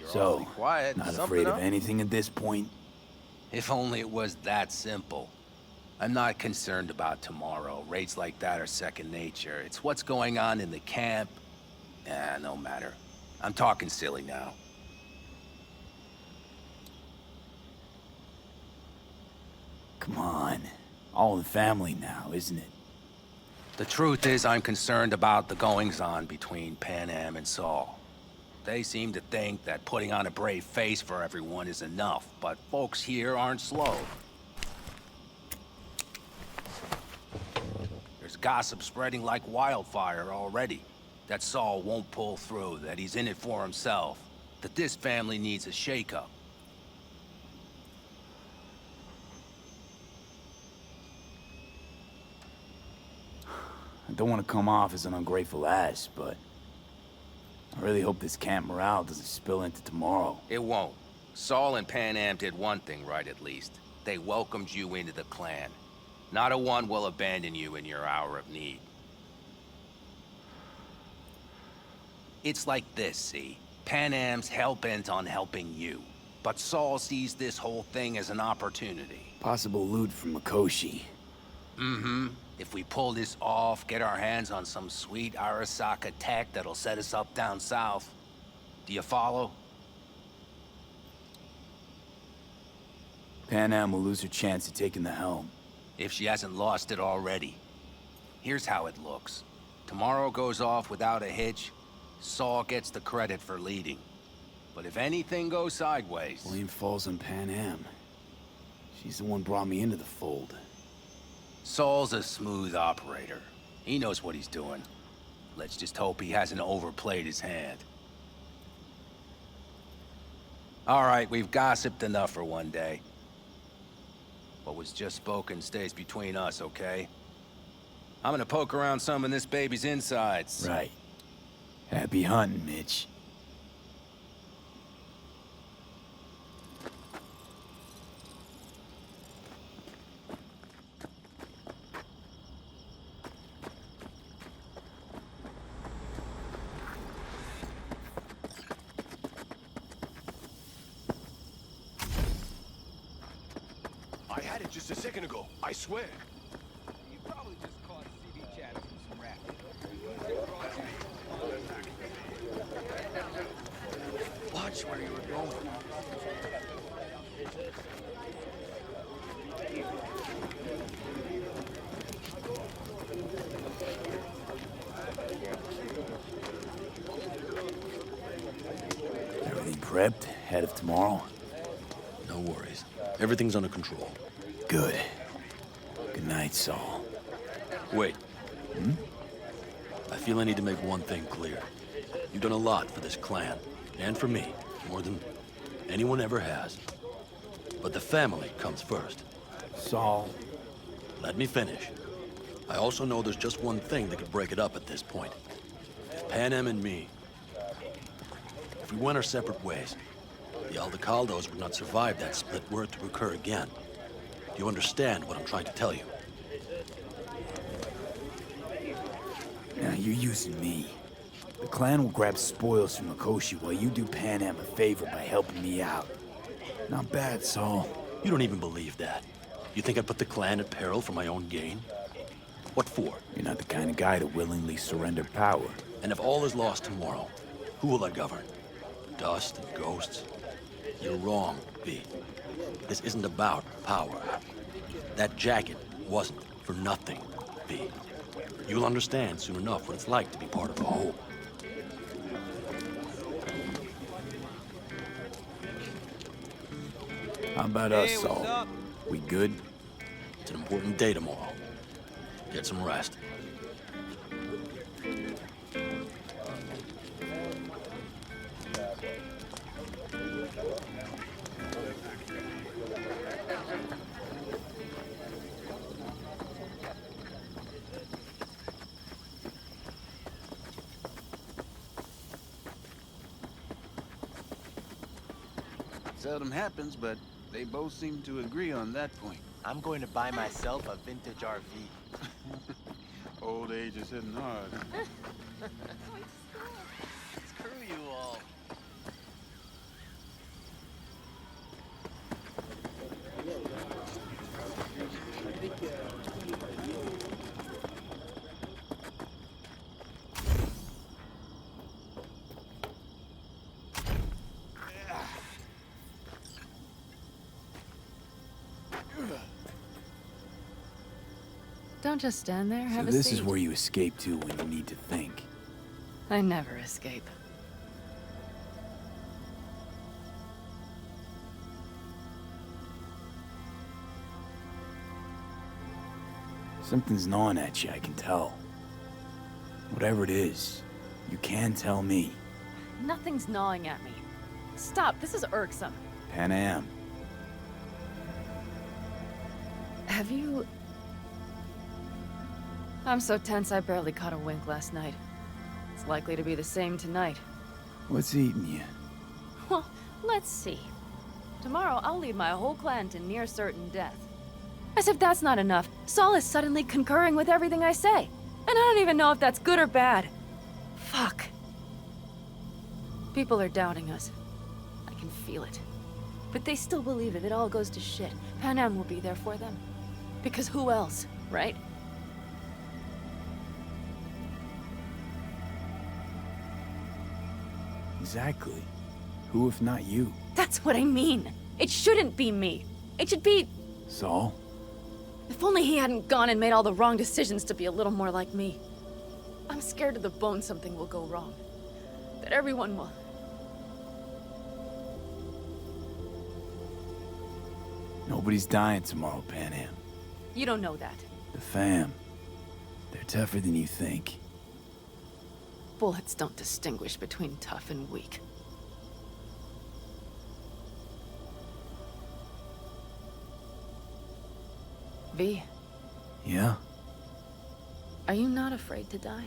Speaker 3: So,
Speaker 6: quiet.
Speaker 3: not
Speaker 6: Something
Speaker 3: afraid of
Speaker 6: up?
Speaker 3: anything at this point?
Speaker 6: If only it was that simple. I'm not concerned about tomorrow. Raids like that are second nature. It's what's going on in the camp. No matter. I'm talking silly now.
Speaker 3: Come on. All in the family now, isn't it?
Speaker 6: The truth is, I'm concerned about the goings-on between Panam and Saul. They seem to think that putting on a brave face for everyone is enough, but folks here aren't slow. There's gossip spreading like wildfire already. That Saul won't pull through, that he's in it for himself, that this family needs a shakeup.
Speaker 3: I don't want to come off as an ungrateful ass, but I really hope this camp morale doesn't spill into tomorrow.
Speaker 6: It won't. Saul and Panam did one thing right, at least. They welcomed you into the clan. Not a one will abandon you in your hour of need. It's like this, see? Panam's hell-bent on helping you. But Saul sees this whole thing as an opportunity.
Speaker 3: Possible loot from Mikoshi.
Speaker 6: Mm-hmm. If we pull this off, get our hands on some sweet Arasaka tech that'll set us up down south. Do you follow?
Speaker 3: Panam will lose her chance of taking the helm.
Speaker 6: If she hasn't lost it already. Here's how it looks. Tomorrow goes off without a hitch. Saul gets the credit for leading. But if anything goes sideways...
Speaker 3: Blame falls on Panam. She's the one brought me into the fold.
Speaker 6: Saul's a smooth operator. He knows what he's doing. Let's just hope he hasn't overplayed his hand. All right, we've gossiped enough for one day. What was just spoken stays between us, okay? I'm gonna poke around some of this baby's insides.
Speaker 3: Right. Happy hunting, Mitch.
Speaker 16: I had it just a second ago, I swear.
Speaker 18: You probably just caught CD chatting from some rap.
Speaker 9: Watch where you were going.
Speaker 3: Everything prepped? Ahead of tomorrow?
Speaker 7: No worries. Everything's under control.
Speaker 3: Good. Good night, Saul.
Speaker 7: Wait. I feel I need to make one thing clear. You've done a lot for this clan, and for me, more than anyone ever has. But the family comes first.
Speaker 3: Saul.
Speaker 7: Let me finish. I also know there's just one thing that could break it up at this point. If Panam and me... If we went our separate ways, the Aldecaldos would not survive that split were it to occur again. Do you understand what I'm trying to tell you?
Speaker 3: Now you're using me. The clan will grab spoils from Mikoshi while you do Panam a favor by helping me out. Not bad, Saul.
Speaker 7: You don't even believe that. You think I'd put the clan at peril for my own gain? What for?
Speaker 3: You're not the kind of guy to willingly surrender power.
Speaker 7: And if all is lost tomorrow, who will I govern? Dust and ghosts? You're wrong, V. This isn't about power. That jacket wasn't for nothing, V. You'll understand soon enough what it's like to be part of a whole.
Speaker 3: How about us, Saul? We good?
Speaker 7: It's an important day tomorrow. Get some rest.
Speaker 8: Seldom happens, but they both seem to agree on that point.
Speaker 9: I'm going to buy myself a vintage RV.
Speaker 8: Old age is hitting hard.
Speaker 9: Screw you all.
Speaker 5: Don't just stand there, have a
Speaker 3: this
Speaker 5: seat.
Speaker 3: is where you escape to when you need to think.
Speaker 5: I never escape.
Speaker 3: Something's gnawing at you, I can tell. Whatever it is, you can tell me.
Speaker 5: Nothing's gnawing at me. Stop, this is irksome.
Speaker 3: Panam.
Speaker 5: Have you... I'm so tense I barely caught a wink last night. It's likely to be the same tonight.
Speaker 3: What's eating you?
Speaker 5: Well, let's see. Tomorrow I'll lead my whole clan to near certain death. As if that's not enough, Saul is suddenly concurring with everything I say. And I don't even know if that's good or bad. Fuck. People are doubting us. I can feel it. But they still believe if it all goes to shit, Panam will be there for them. Because who else, right?
Speaker 3: Exactly. Who if not you?
Speaker 5: That's what I mean. It shouldn't be me. It should be...
Speaker 3: Saul?
Speaker 5: If only he hadn't gone and made all the wrong decisions to be a little more like me. I'm scared to the bone something will go wrong. That everyone will...
Speaker 3: Nobody's dying tomorrow, Panam.
Speaker 5: You don't know that.
Speaker 3: The fam. They're tougher than you think.
Speaker 5: Bullets don't distinguish between tough and weak. V.
Speaker 3: Yeah?
Speaker 5: Are you not afraid to die?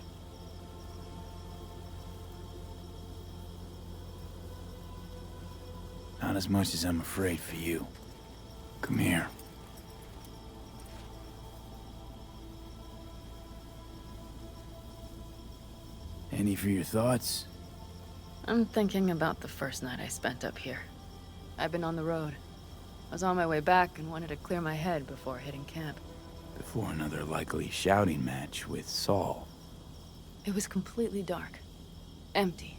Speaker 3: Not as much as I'm afraid for you. Come here. Any for your thoughts?
Speaker 5: I'm thinking about the first night I spent up here. I've been on the road. I was on my way back and wanted to clear my head before hitting camp.
Speaker 3: Before another likely shouting match with Saul.
Speaker 5: It was completely dark. Empty.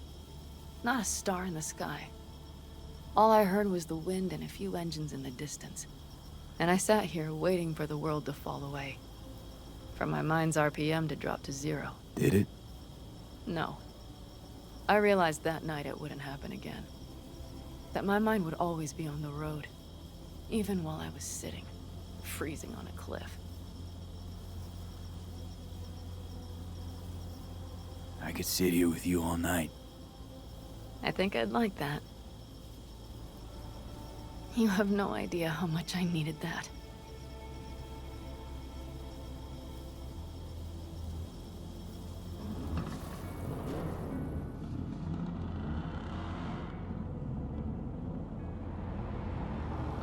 Speaker 5: Not a star in the sky. All I heard was the wind and a few engines in the distance. And I sat here waiting for the world to fall away. For my mind's RPM to drop to 0.
Speaker 3: Did it?
Speaker 5: No. I realized that night it wouldn't happen again. That my mind would always be on the road. Even while I was sitting, freezing on a cliff.
Speaker 3: I could sit here with you all night.
Speaker 5: I think I'd like that. You have no idea how much I needed that.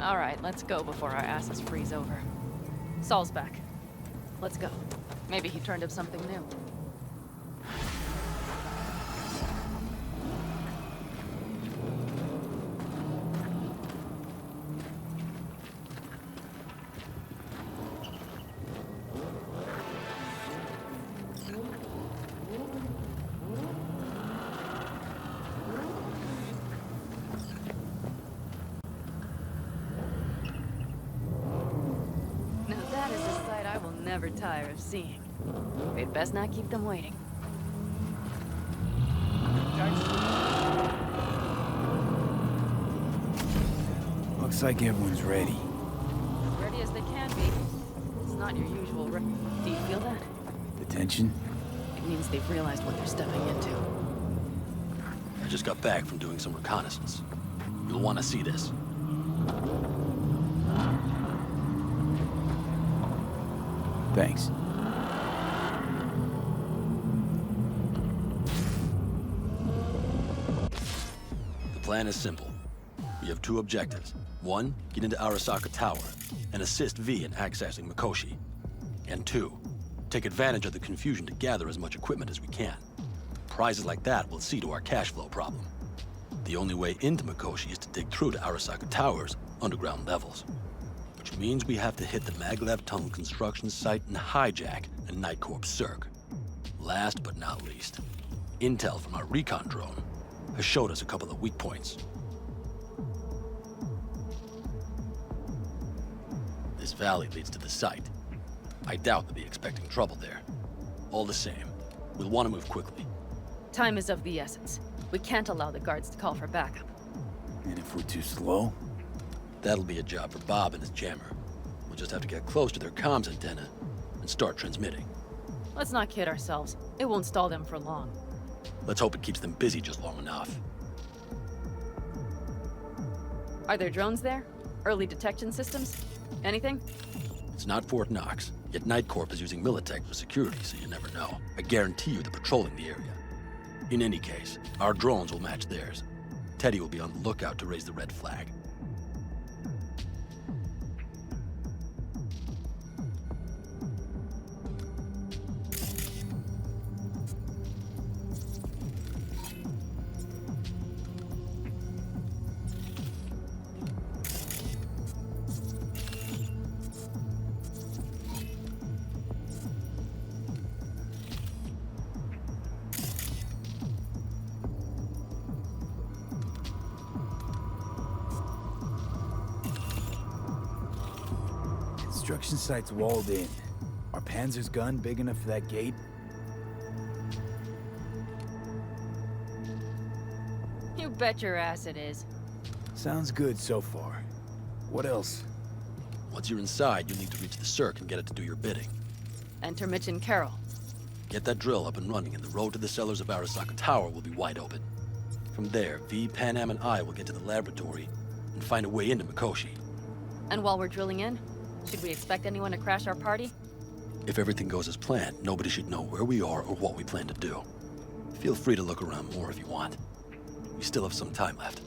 Speaker 5: All right, let's go before our asses freeze over. Saul's back. Let's go. Maybe he turned up something new. never tire of seeing. We'd best not keep them waiting.
Speaker 3: Looks like everyone's ready.
Speaker 5: As ready as they can be. It's not your usual Do you feel that?
Speaker 3: The tension?
Speaker 5: It means they've realized what they're stepping into.
Speaker 7: I just got back from doing some reconnaissance. You'll want to see this.
Speaker 3: Thanks.
Speaker 7: The plan is simple. We have two objectives. One, get into Arasaka Tower and assist V in accessing Mikoshi. And two, take advantage of the confusion to gather as much equipment as we can. Prizes like that will see to our cash flow problem. The only way into Mikoshi is to dig through to Arasaka Tower's underground levels. Which means we have to hit the maglev tunnel construction site and hijack a Night Corps Cirque. Last but not least, intel from our recon drone has showed us a couple of weak points. This valley leads to the site. I doubt they'll be expecting trouble there. All the same, we'll want to move quickly.
Speaker 5: Time is of the essence. We can't allow the guards to call for backup.
Speaker 3: And if we're too slow?
Speaker 7: That'll be a job for Bob and his jammer. We'll just have to get close to their comms antenna and start transmitting.
Speaker 5: Let's not kid ourselves. It won't stall them for long.
Speaker 7: Let's hope it keeps them busy just long enough.
Speaker 5: Are there drones there? Early detection systems? Anything?
Speaker 7: It's not Fort Knox, yet Night Corp is using Militech for security, so you never know. I guarantee you they're patrolling the area. In any case, our drones will match theirs. Teddy will be on the lookout to raise the red flag.
Speaker 3: Construction site's walled in. Are Panzer's gun big enough for that gate?
Speaker 5: You bet your ass it is.
Speaker 3: Sounds good so far. What else?
Speaker 7: Once you're inside, you'll need to reach the Cirque and get it to do your bidding.
Speaker 5: Enter Mitch and Carol.
Speaker 7: Get that drill up and running, and the road to the cellars of Arasaka Tower will be wide open. From there, V, Panam, and I will get to the laboratory and find a way into Mikoshi.
Speaker 5: And while we're drilling in, should we expect anyone to crash our party?
Speaker 7: If everything goes as planned, nobody should know where we are or what we plan to do. Feel free to look around more if you want. We still have some time left.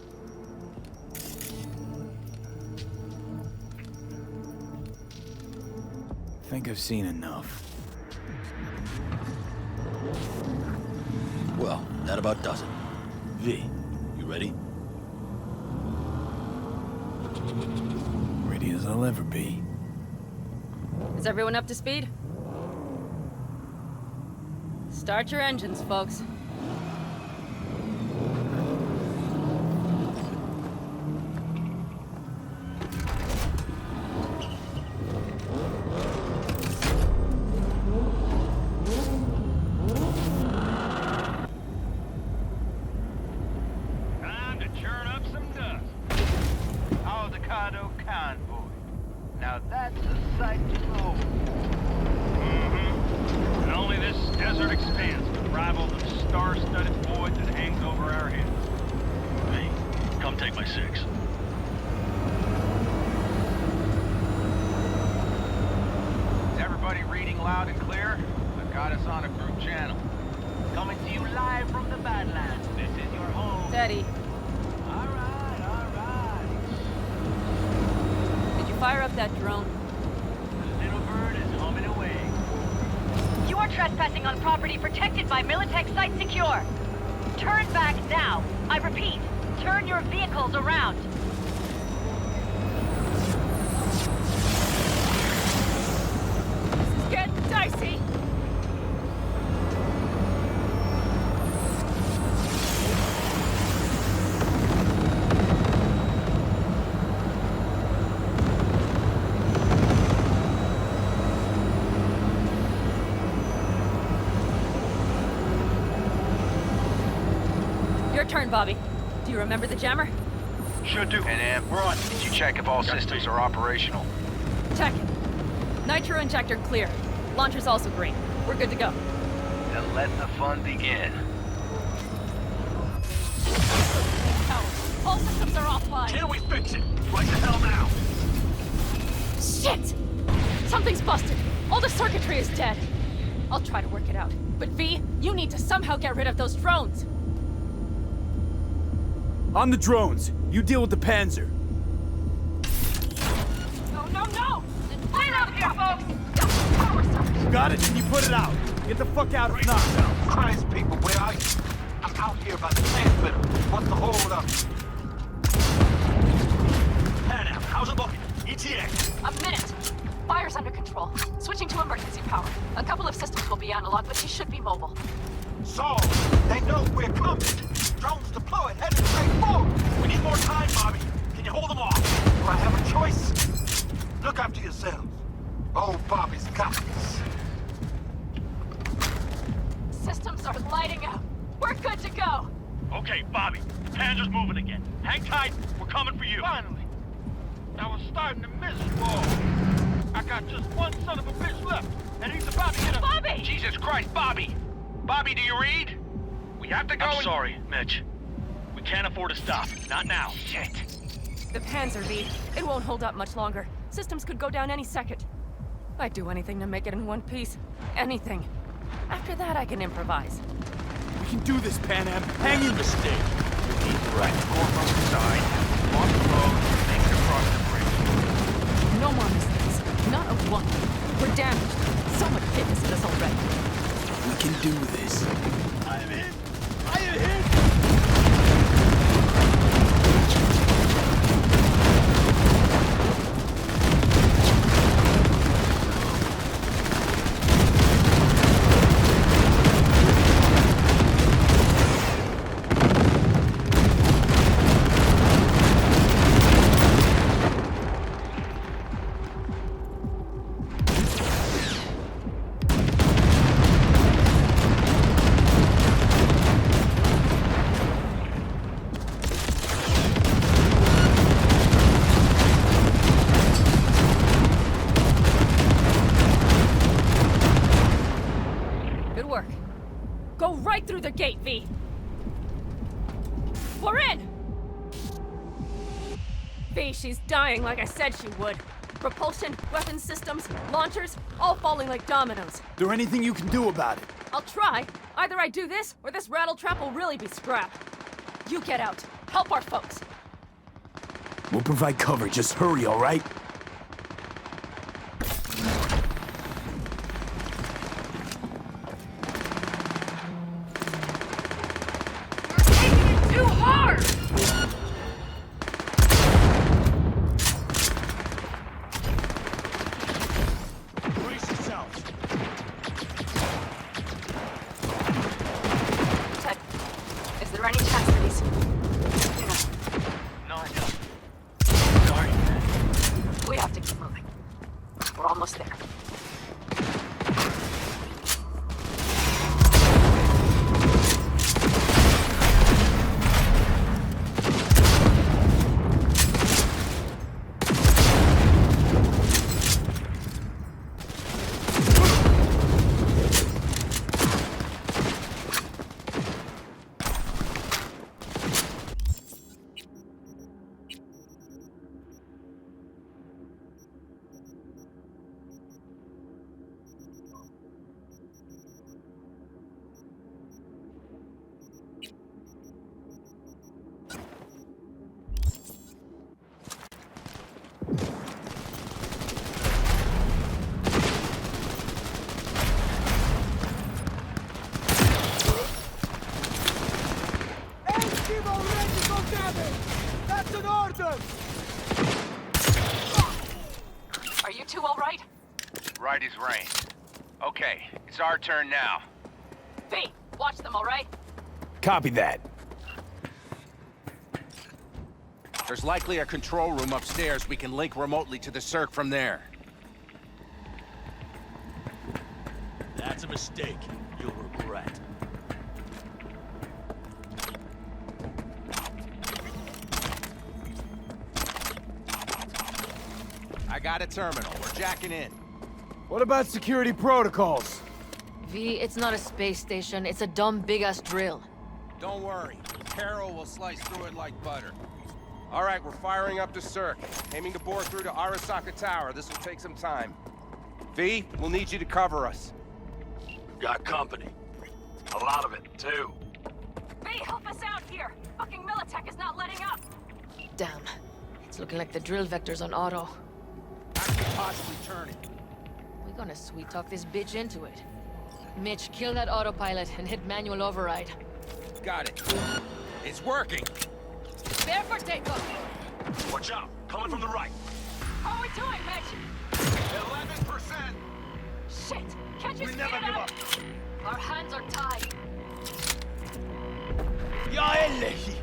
Speaker 3: Think I've seen enough.
Speaker 7: Well, that about does it. V, you ready?
Speaker 3: Ready as I'll ever be.
Speaker 5: Is everyone up to speed? Start your engines, folks.
Speaker 18: Time to churn up some dust. Avocado convoy. Now that's a sight to behold. And only this desert expanse can rival the star-studded void that hangs over our heads.
Speaker 19: Hey, come take my 6.
Speaker 18: Is everybody reading loud and clear? I've got us on a group channel. Coming to you live from the Badlands. This is your home.
Speaker 5: Steady.
Speaker 18: All right.
Speaker 5: Did you fire up that drone?
Speaker 18: The little bird is humming away.
Speaker 14: You are trespassing on property protected by Militech Site Secure. Turn back now. I repeat, turn your vehicles around. This is getting dicey.
Speaker 5: Bobby. Do you remember the jammer?
Speaker 18: Sure do. Panam, we're on. Did you check if all systems are operational?
Speaker 5: Check it. Nitro injector clear. Launcher's also green. We're good to go.
Speaker 18: Then let the fun begin.
Speaker 5: All systems are offline.
Speaker 19: Can we fix it? Right the hell now?
Speaker 5: Shit! Something's busted. All the circuitry is dead. I'll try to work it out. But V, you need to somehow get rid of those drones.
Speaker 3: On the drones. You deal with the Panzer.
Speaker 5: No, no, no! Line up here, folks! Power surge!
Speaker 3: Got it? Can you put it out? Get the fuck out of now.
Speaker 20: Christ, people, where are you? I'm out here by the transmitter. What's the hold up?
Speaker 19: Panam, how's it looking? ETA.
Speaker 4: A minute. Fire's under control. Switching to emergency power. A couple of systems will be analog, but he should be mobile.
Speaker 20: So, they know we're coming. Drones deployed, headed straight forward.
Speaker 19: We need more time, Bobby. Can you hold them off?
Speaker 20: Do I have a choice? Look after yourselves. Oh, Bobby's got this.
Speaker 4: Systems are lighting up. We're good to go.
Speaker 19: Okay, Bobby. The Panzer's moving again. Hang tight. We're coming for you.
Speaker 20: Finally. I was starting to miss you all. I got just one son of a bitch left, and he's about to get a...
Speaker 4: Bobby!
Speaker 18: Jesus Christ, Bobby! Bobby, do you read? We have to go
Speaker 19: I'm sorry, Mitch. We can't afford to stop. Not now.
Speaker 18: Shit.
Speaker 5: The Panzer, V. It won't hold up much longer. Systems could go down any second. I'd do anything to make it in one piece. Anything. After that, I can improvise.
Speaker 3: We can do this, Panam. Hang in.
Speaker 19: Mistake.
Speaker 18: Right, core from the side. Walk the road, make it across the bridge.
Speaker 5: No more mistakes. Not a one. We're damaged. So much fitness in us already.
Speaker 3: We can do this.
Speaker 19: I am hit. I am hit.
Speaker 5: Through the gate, V. We're in! V, she's dying like I said she would. Propulsion, weapon systems, launchers, all falling like dominoes.
Speaker 3: There anything you can do about it?
Speaker 5: I'll try. Either I do this, or this rattletrap will really be scrap. You get out. Help our folks.
Speaker 3: We'll provide cover. Just hurry, all right?
Speaker 5: Too hard!
Speaker 19: Brace yourself.
Speaker 4: Ted, is there any chance that he's...
Speaker 18: No, I don't.
Speaker 4: Sorry. We have to keep moving. We're almost there.
Speaker 20: That's an order!
Speaker 4: Are you two all right?
Speaker 18: Right as rain. Okay, it's our turn now.
Speaker 4: V, watch them, all right?
Speaker 3: Copy that.
Speaker 6: There's likely a control room upstairs. We can link remotely to the circ from there.
Speaker 19: That's a mistake. You'll regret.
Speaker 9: got a terminal. We're jacking in.
Speaker 3: What about security protocols?
Speaker 12: V, it's not a space station. It's a dumb big-ass drill.
Speaker 9: Don't worry. Carol will slice through it like butter. All right, we're firing up the circuit. Aiming to bore through to Arasaka Tower. This will take some time. V, we'll need you to cover us.
Speaker 19: We've got company. A lot of it, too.
Speaker 14: V, help us out here! Fucking Militech is not letting up!
Speaker 12: Damn. It's looking like the drill vector's on auto.
Speaker 9: I can possibly turn it.
Speaker 12: We're gonna sweet-talk this bitch into it. Mitch, kill that autopilot and hit manual override.
Speaker 9: Got it. It's working.
Speaker 12: Prepare for takeoff!
Speaker 19: Watch out! Coming from the right.
Speaker 14: How are we doing, Mitch?
Speaker 19: 11%!
Speaker 14: Shit! Can't you
Speaker 19: We
Speaker 14: speed
Speaker 19: never
Speaker 14: it
Speaker 19: give
Speaker 14: up? Our hands are tied.
Speaker 9: Ja, ehrlich!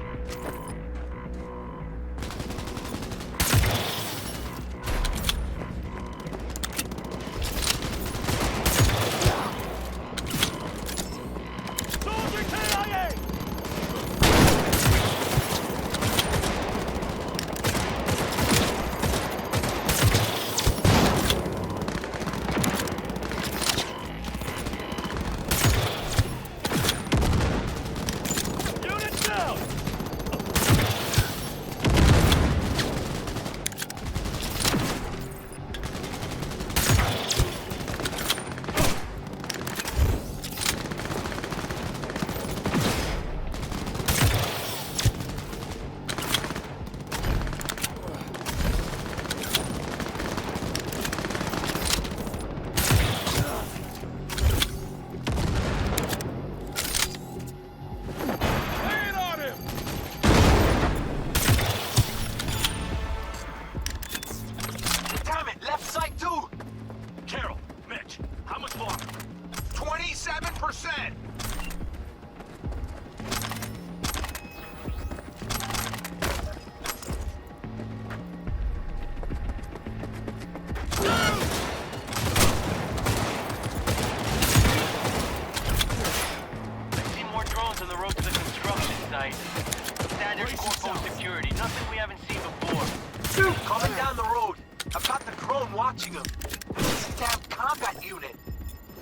Speaker 18: Standard corpo security, nothing we haven't seen before.
Speaker 21: Dude, coming down the road. I've got the drone watching him. This damn combat unit.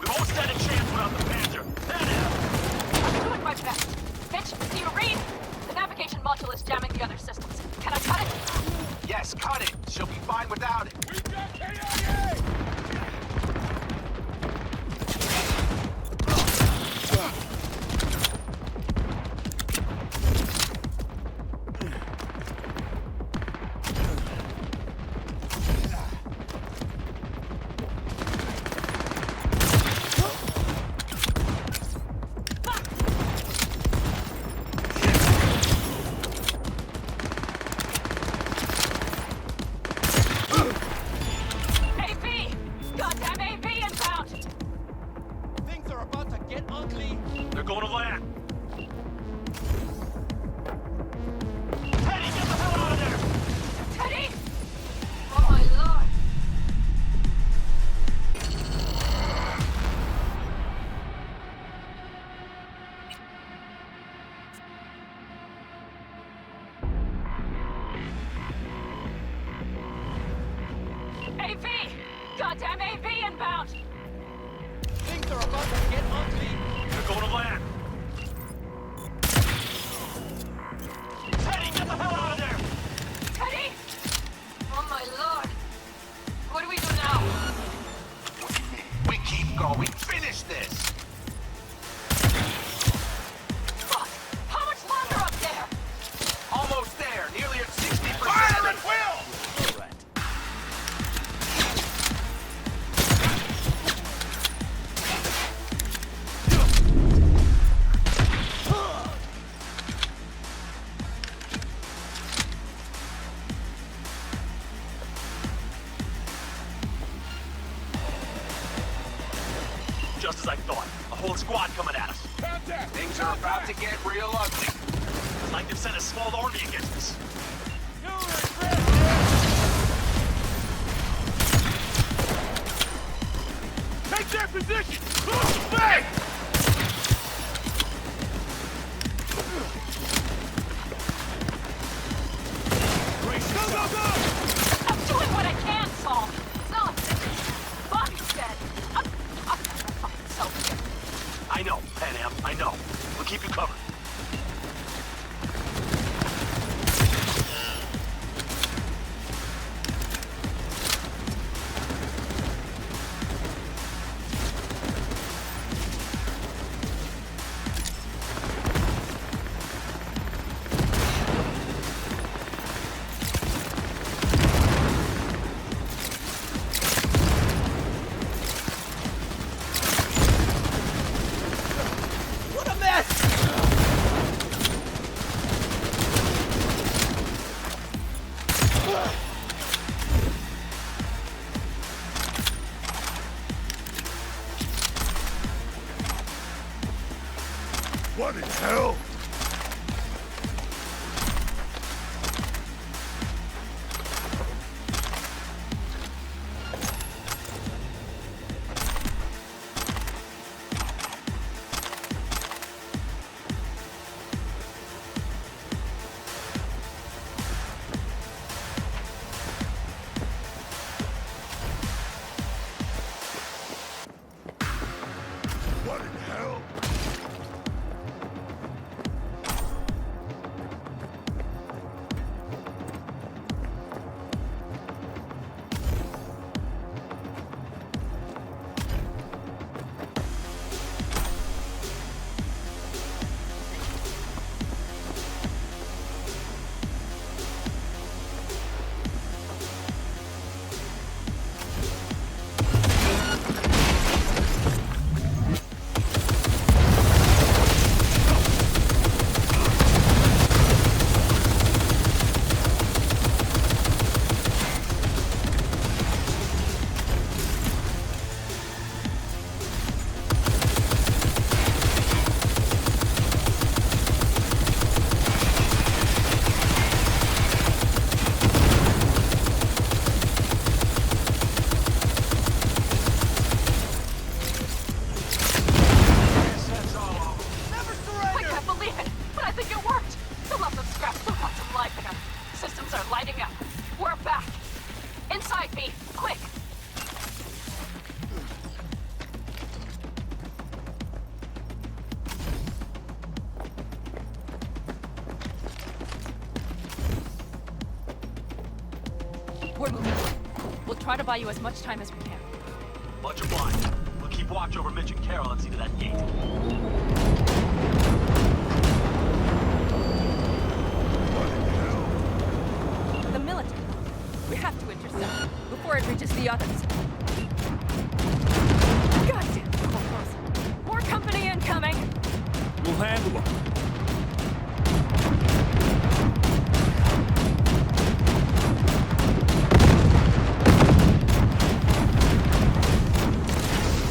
Speaker 19: We won't stand a chance without the Panzer.
Speaker 14: I'm doing my best. Mitch, do you read? The navigation module is jamming the other systems. Can I cut it?
Speaker 21: Yes, cut it. She'll be fine without it.
Speaker 20: We got KIA!
Speaker 14: Goddamn AV inbound!
Speaker 18: Things are about to get ugly.
Speaker 19: They're going to land. Teddy, get the hell out of there!
Speaker 14: Teddy! Oh my lord! What do we do now?
Speaker 21: We keep going. Finish this!
Speaker 14: Fuck! How much longer up there?
Speaker 21: Almost there. Nearly at 60%.
Speaker 20: Fire at will!
Speaker 19: Just as I thought. A whole squad coming at us.
Speaker 20: Contact!
Speaker 21: Things are about to get real ugly.
Speaker 19: It's like they've sent a small army against us.
Speaker 20: Take their position! Back!
Speaker 14: I'm doing what I can, Saul.
Speaker 5: We're moving. We'll try to buy you as much time as we can.
Speaker 19: Much obliged. We'll keep watch over Mitch and Carol and see to that gate.
Speaker 5: The military. We have to intercept before it reaches the others. Goddamn Corpos. More company incoming.
Speaker 19: We'll handle them.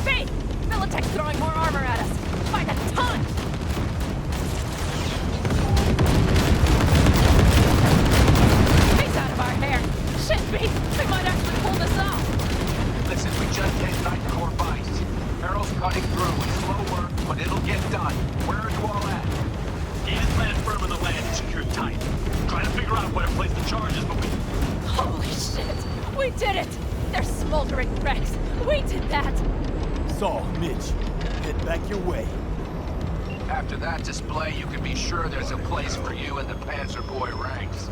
Speaker 5: Hey! Bailistx throwing more armor at us. By the ton! He's out of our hair. Shit, B! We might actually pull this off.
Speaker 21: Listen, we just hit night core vice. Carol's cutting through. It's slow work, but it'll get done. Where are you all at?
Speaker 19: Gate is planted firm on the land and secured tight. Trying to figure out where to place the charges, but we...
Speaker 5: Holy shit! We did it! They're smoldering wrecks. We did that!
Speaker 19: Saul, Mitch, head back your way.
Speaker 21: After that display, you can be sure there's a place for you in the Panzer Boy ranks.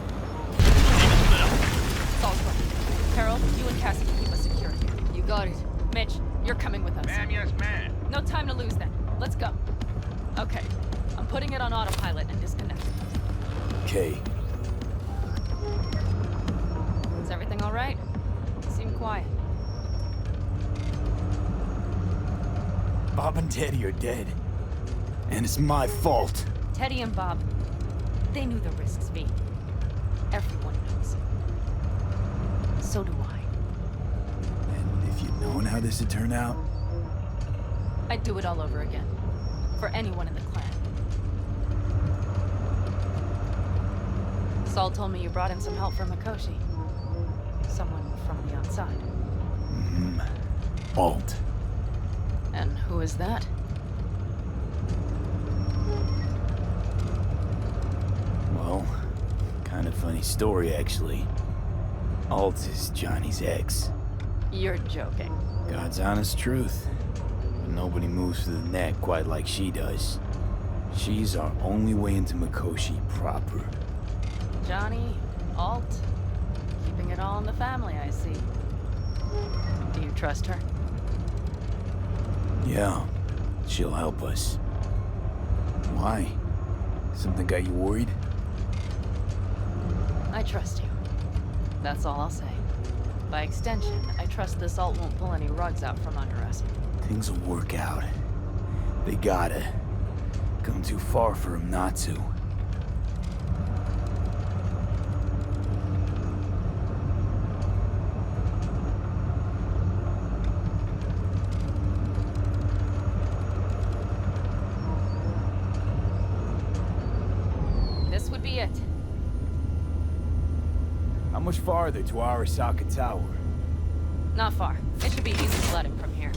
Speaker 5: Saul's right. Carol, you and Cassie can keep us secure here.
Speaker 12: You got it.
Speaker 5: Mitch, you're coming with us.
Speaker 20: Ma'am, yes, ma'am.
Speaker 5: No time to lose then. Let's go. Okay. I'm putting it on autopilot and disconnecting.
Speaker 3: Okay.
Speaker 5: Is everything all right? You seem quiet.
Speaker 3: Bob and Teddy are dead. And it's my fault.
Speaker 5: Teddy and Bob, they knew the risks, V. Everyone knows. So do I.
Speaker 3: And if you'd known how this would turn out,
Speaker 5: I'd do it all over again. For anyone in the clan. Saul told me you brought in some help from Mikoshi. Someone from the outside.
Speaker 3: Alt.
Speaker 5: And who is that?
Speaker 3: Well, kind of funny story, actually. Alt is Johnny's ex.
Speaker 5: You're joking.
Speaker 3: God's honest truth. But nobody moves to the neck quite like she does. She's our only way into Mikoshi proper.
Speaker 5: Johnny, Alt, keeping it all in the family, I see. Do you trust her?
Speaker 3: Yeah, she'll help us. Why? Something got you worried?
Speaker 5: I trust you. That's all I'll say. By extension, I trust this Alt won't pull any rugs out from under us.
Speaker 3: Things will work out. They gotta. Come too far for him not to.
Speaker 5: This would be it.
Speaker 3: How much farther to Arasaka Tower?
Speaker 5: Not far. It should be easy sledding from here.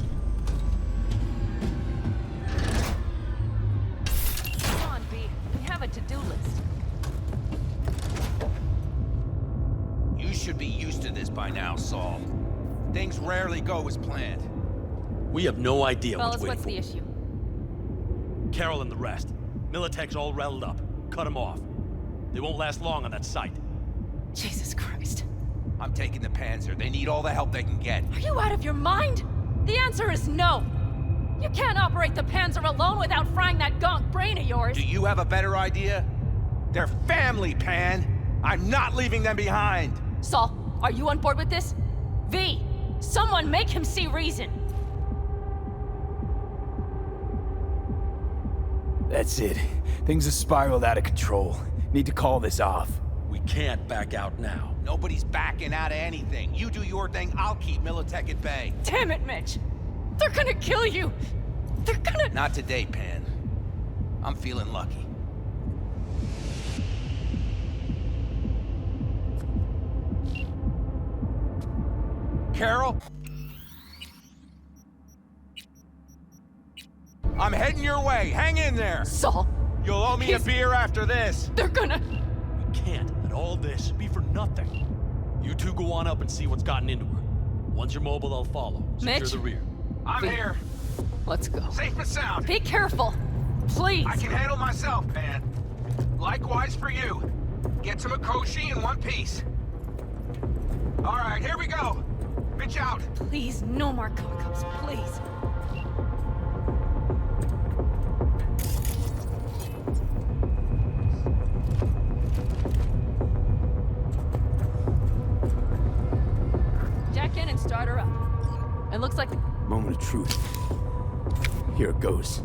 Speaker 5: Come on, B. We have a to-do list.
Speaker 6: You should be used to this by now, Saul. Things rarely go as planned.
Speaker 19: We have no idea
Speaker 5: Fellas,
Speaker 19: what's
Speaker 5: what's the
Speaker 19: waiting
Speaker 5: issue?
Speaker 19: for. Carol and the rest. Militech's all rattled up. Cut them off. They won't last long on that site.
Speaker 5: Jesus Christ.
Speaker 6: I'm taking the Panzer. They need all the help they can get.
Speaker 5: Are you out of your mind? The answer is no. You can't operate the Panzer alone without frying that gonk brain of yours.
Speaker 6: Do you have a better idea? They're family, Pan. I'm not leaving them behind.
Speaker 5: Saul, are you on board with this? V, someone make him see reason.
Speaker 3: That's it. Things have spiraled out of control. Need to call this off.
Speaker 19: We can't back out now.
Speaker 6: Nobody's backing out of anything. You do your thing, I'll keep Militech at bay.
Speaker 5: Damn it, Mitch. They're gonna kill you. They're gonna...
Speaker 6: Not today, Pan. I'm feeling lucky. Carol? I'm heading your way. Hang in there.
Speaker 5: Saul.
Speaker 6: You'll owe me a beer after this.
Speaker 5: They're gonna...
Speaker 19: We can't let all this be for nothing. You two go on up and see what's gotten into her. Once you're mobile, they'll follow. Secure
Speaker 5: Mitch?
Speaker 19: the rear.
Speaker 21: I'm here.
Speaker 5: Let's go.
Speaker 21: Safe and sound.
Speaker 5: Be careful. Please.
Speaker 21: I can handle myself, man. Likewise for you. Get to Mikoshi in one piece. All right, here we go. Pitch out.
Speaker 5: Please, no more cock-ups, please. Jack in and start her up. It looks like the
Speaker 3: Moment of truth. Here it goes.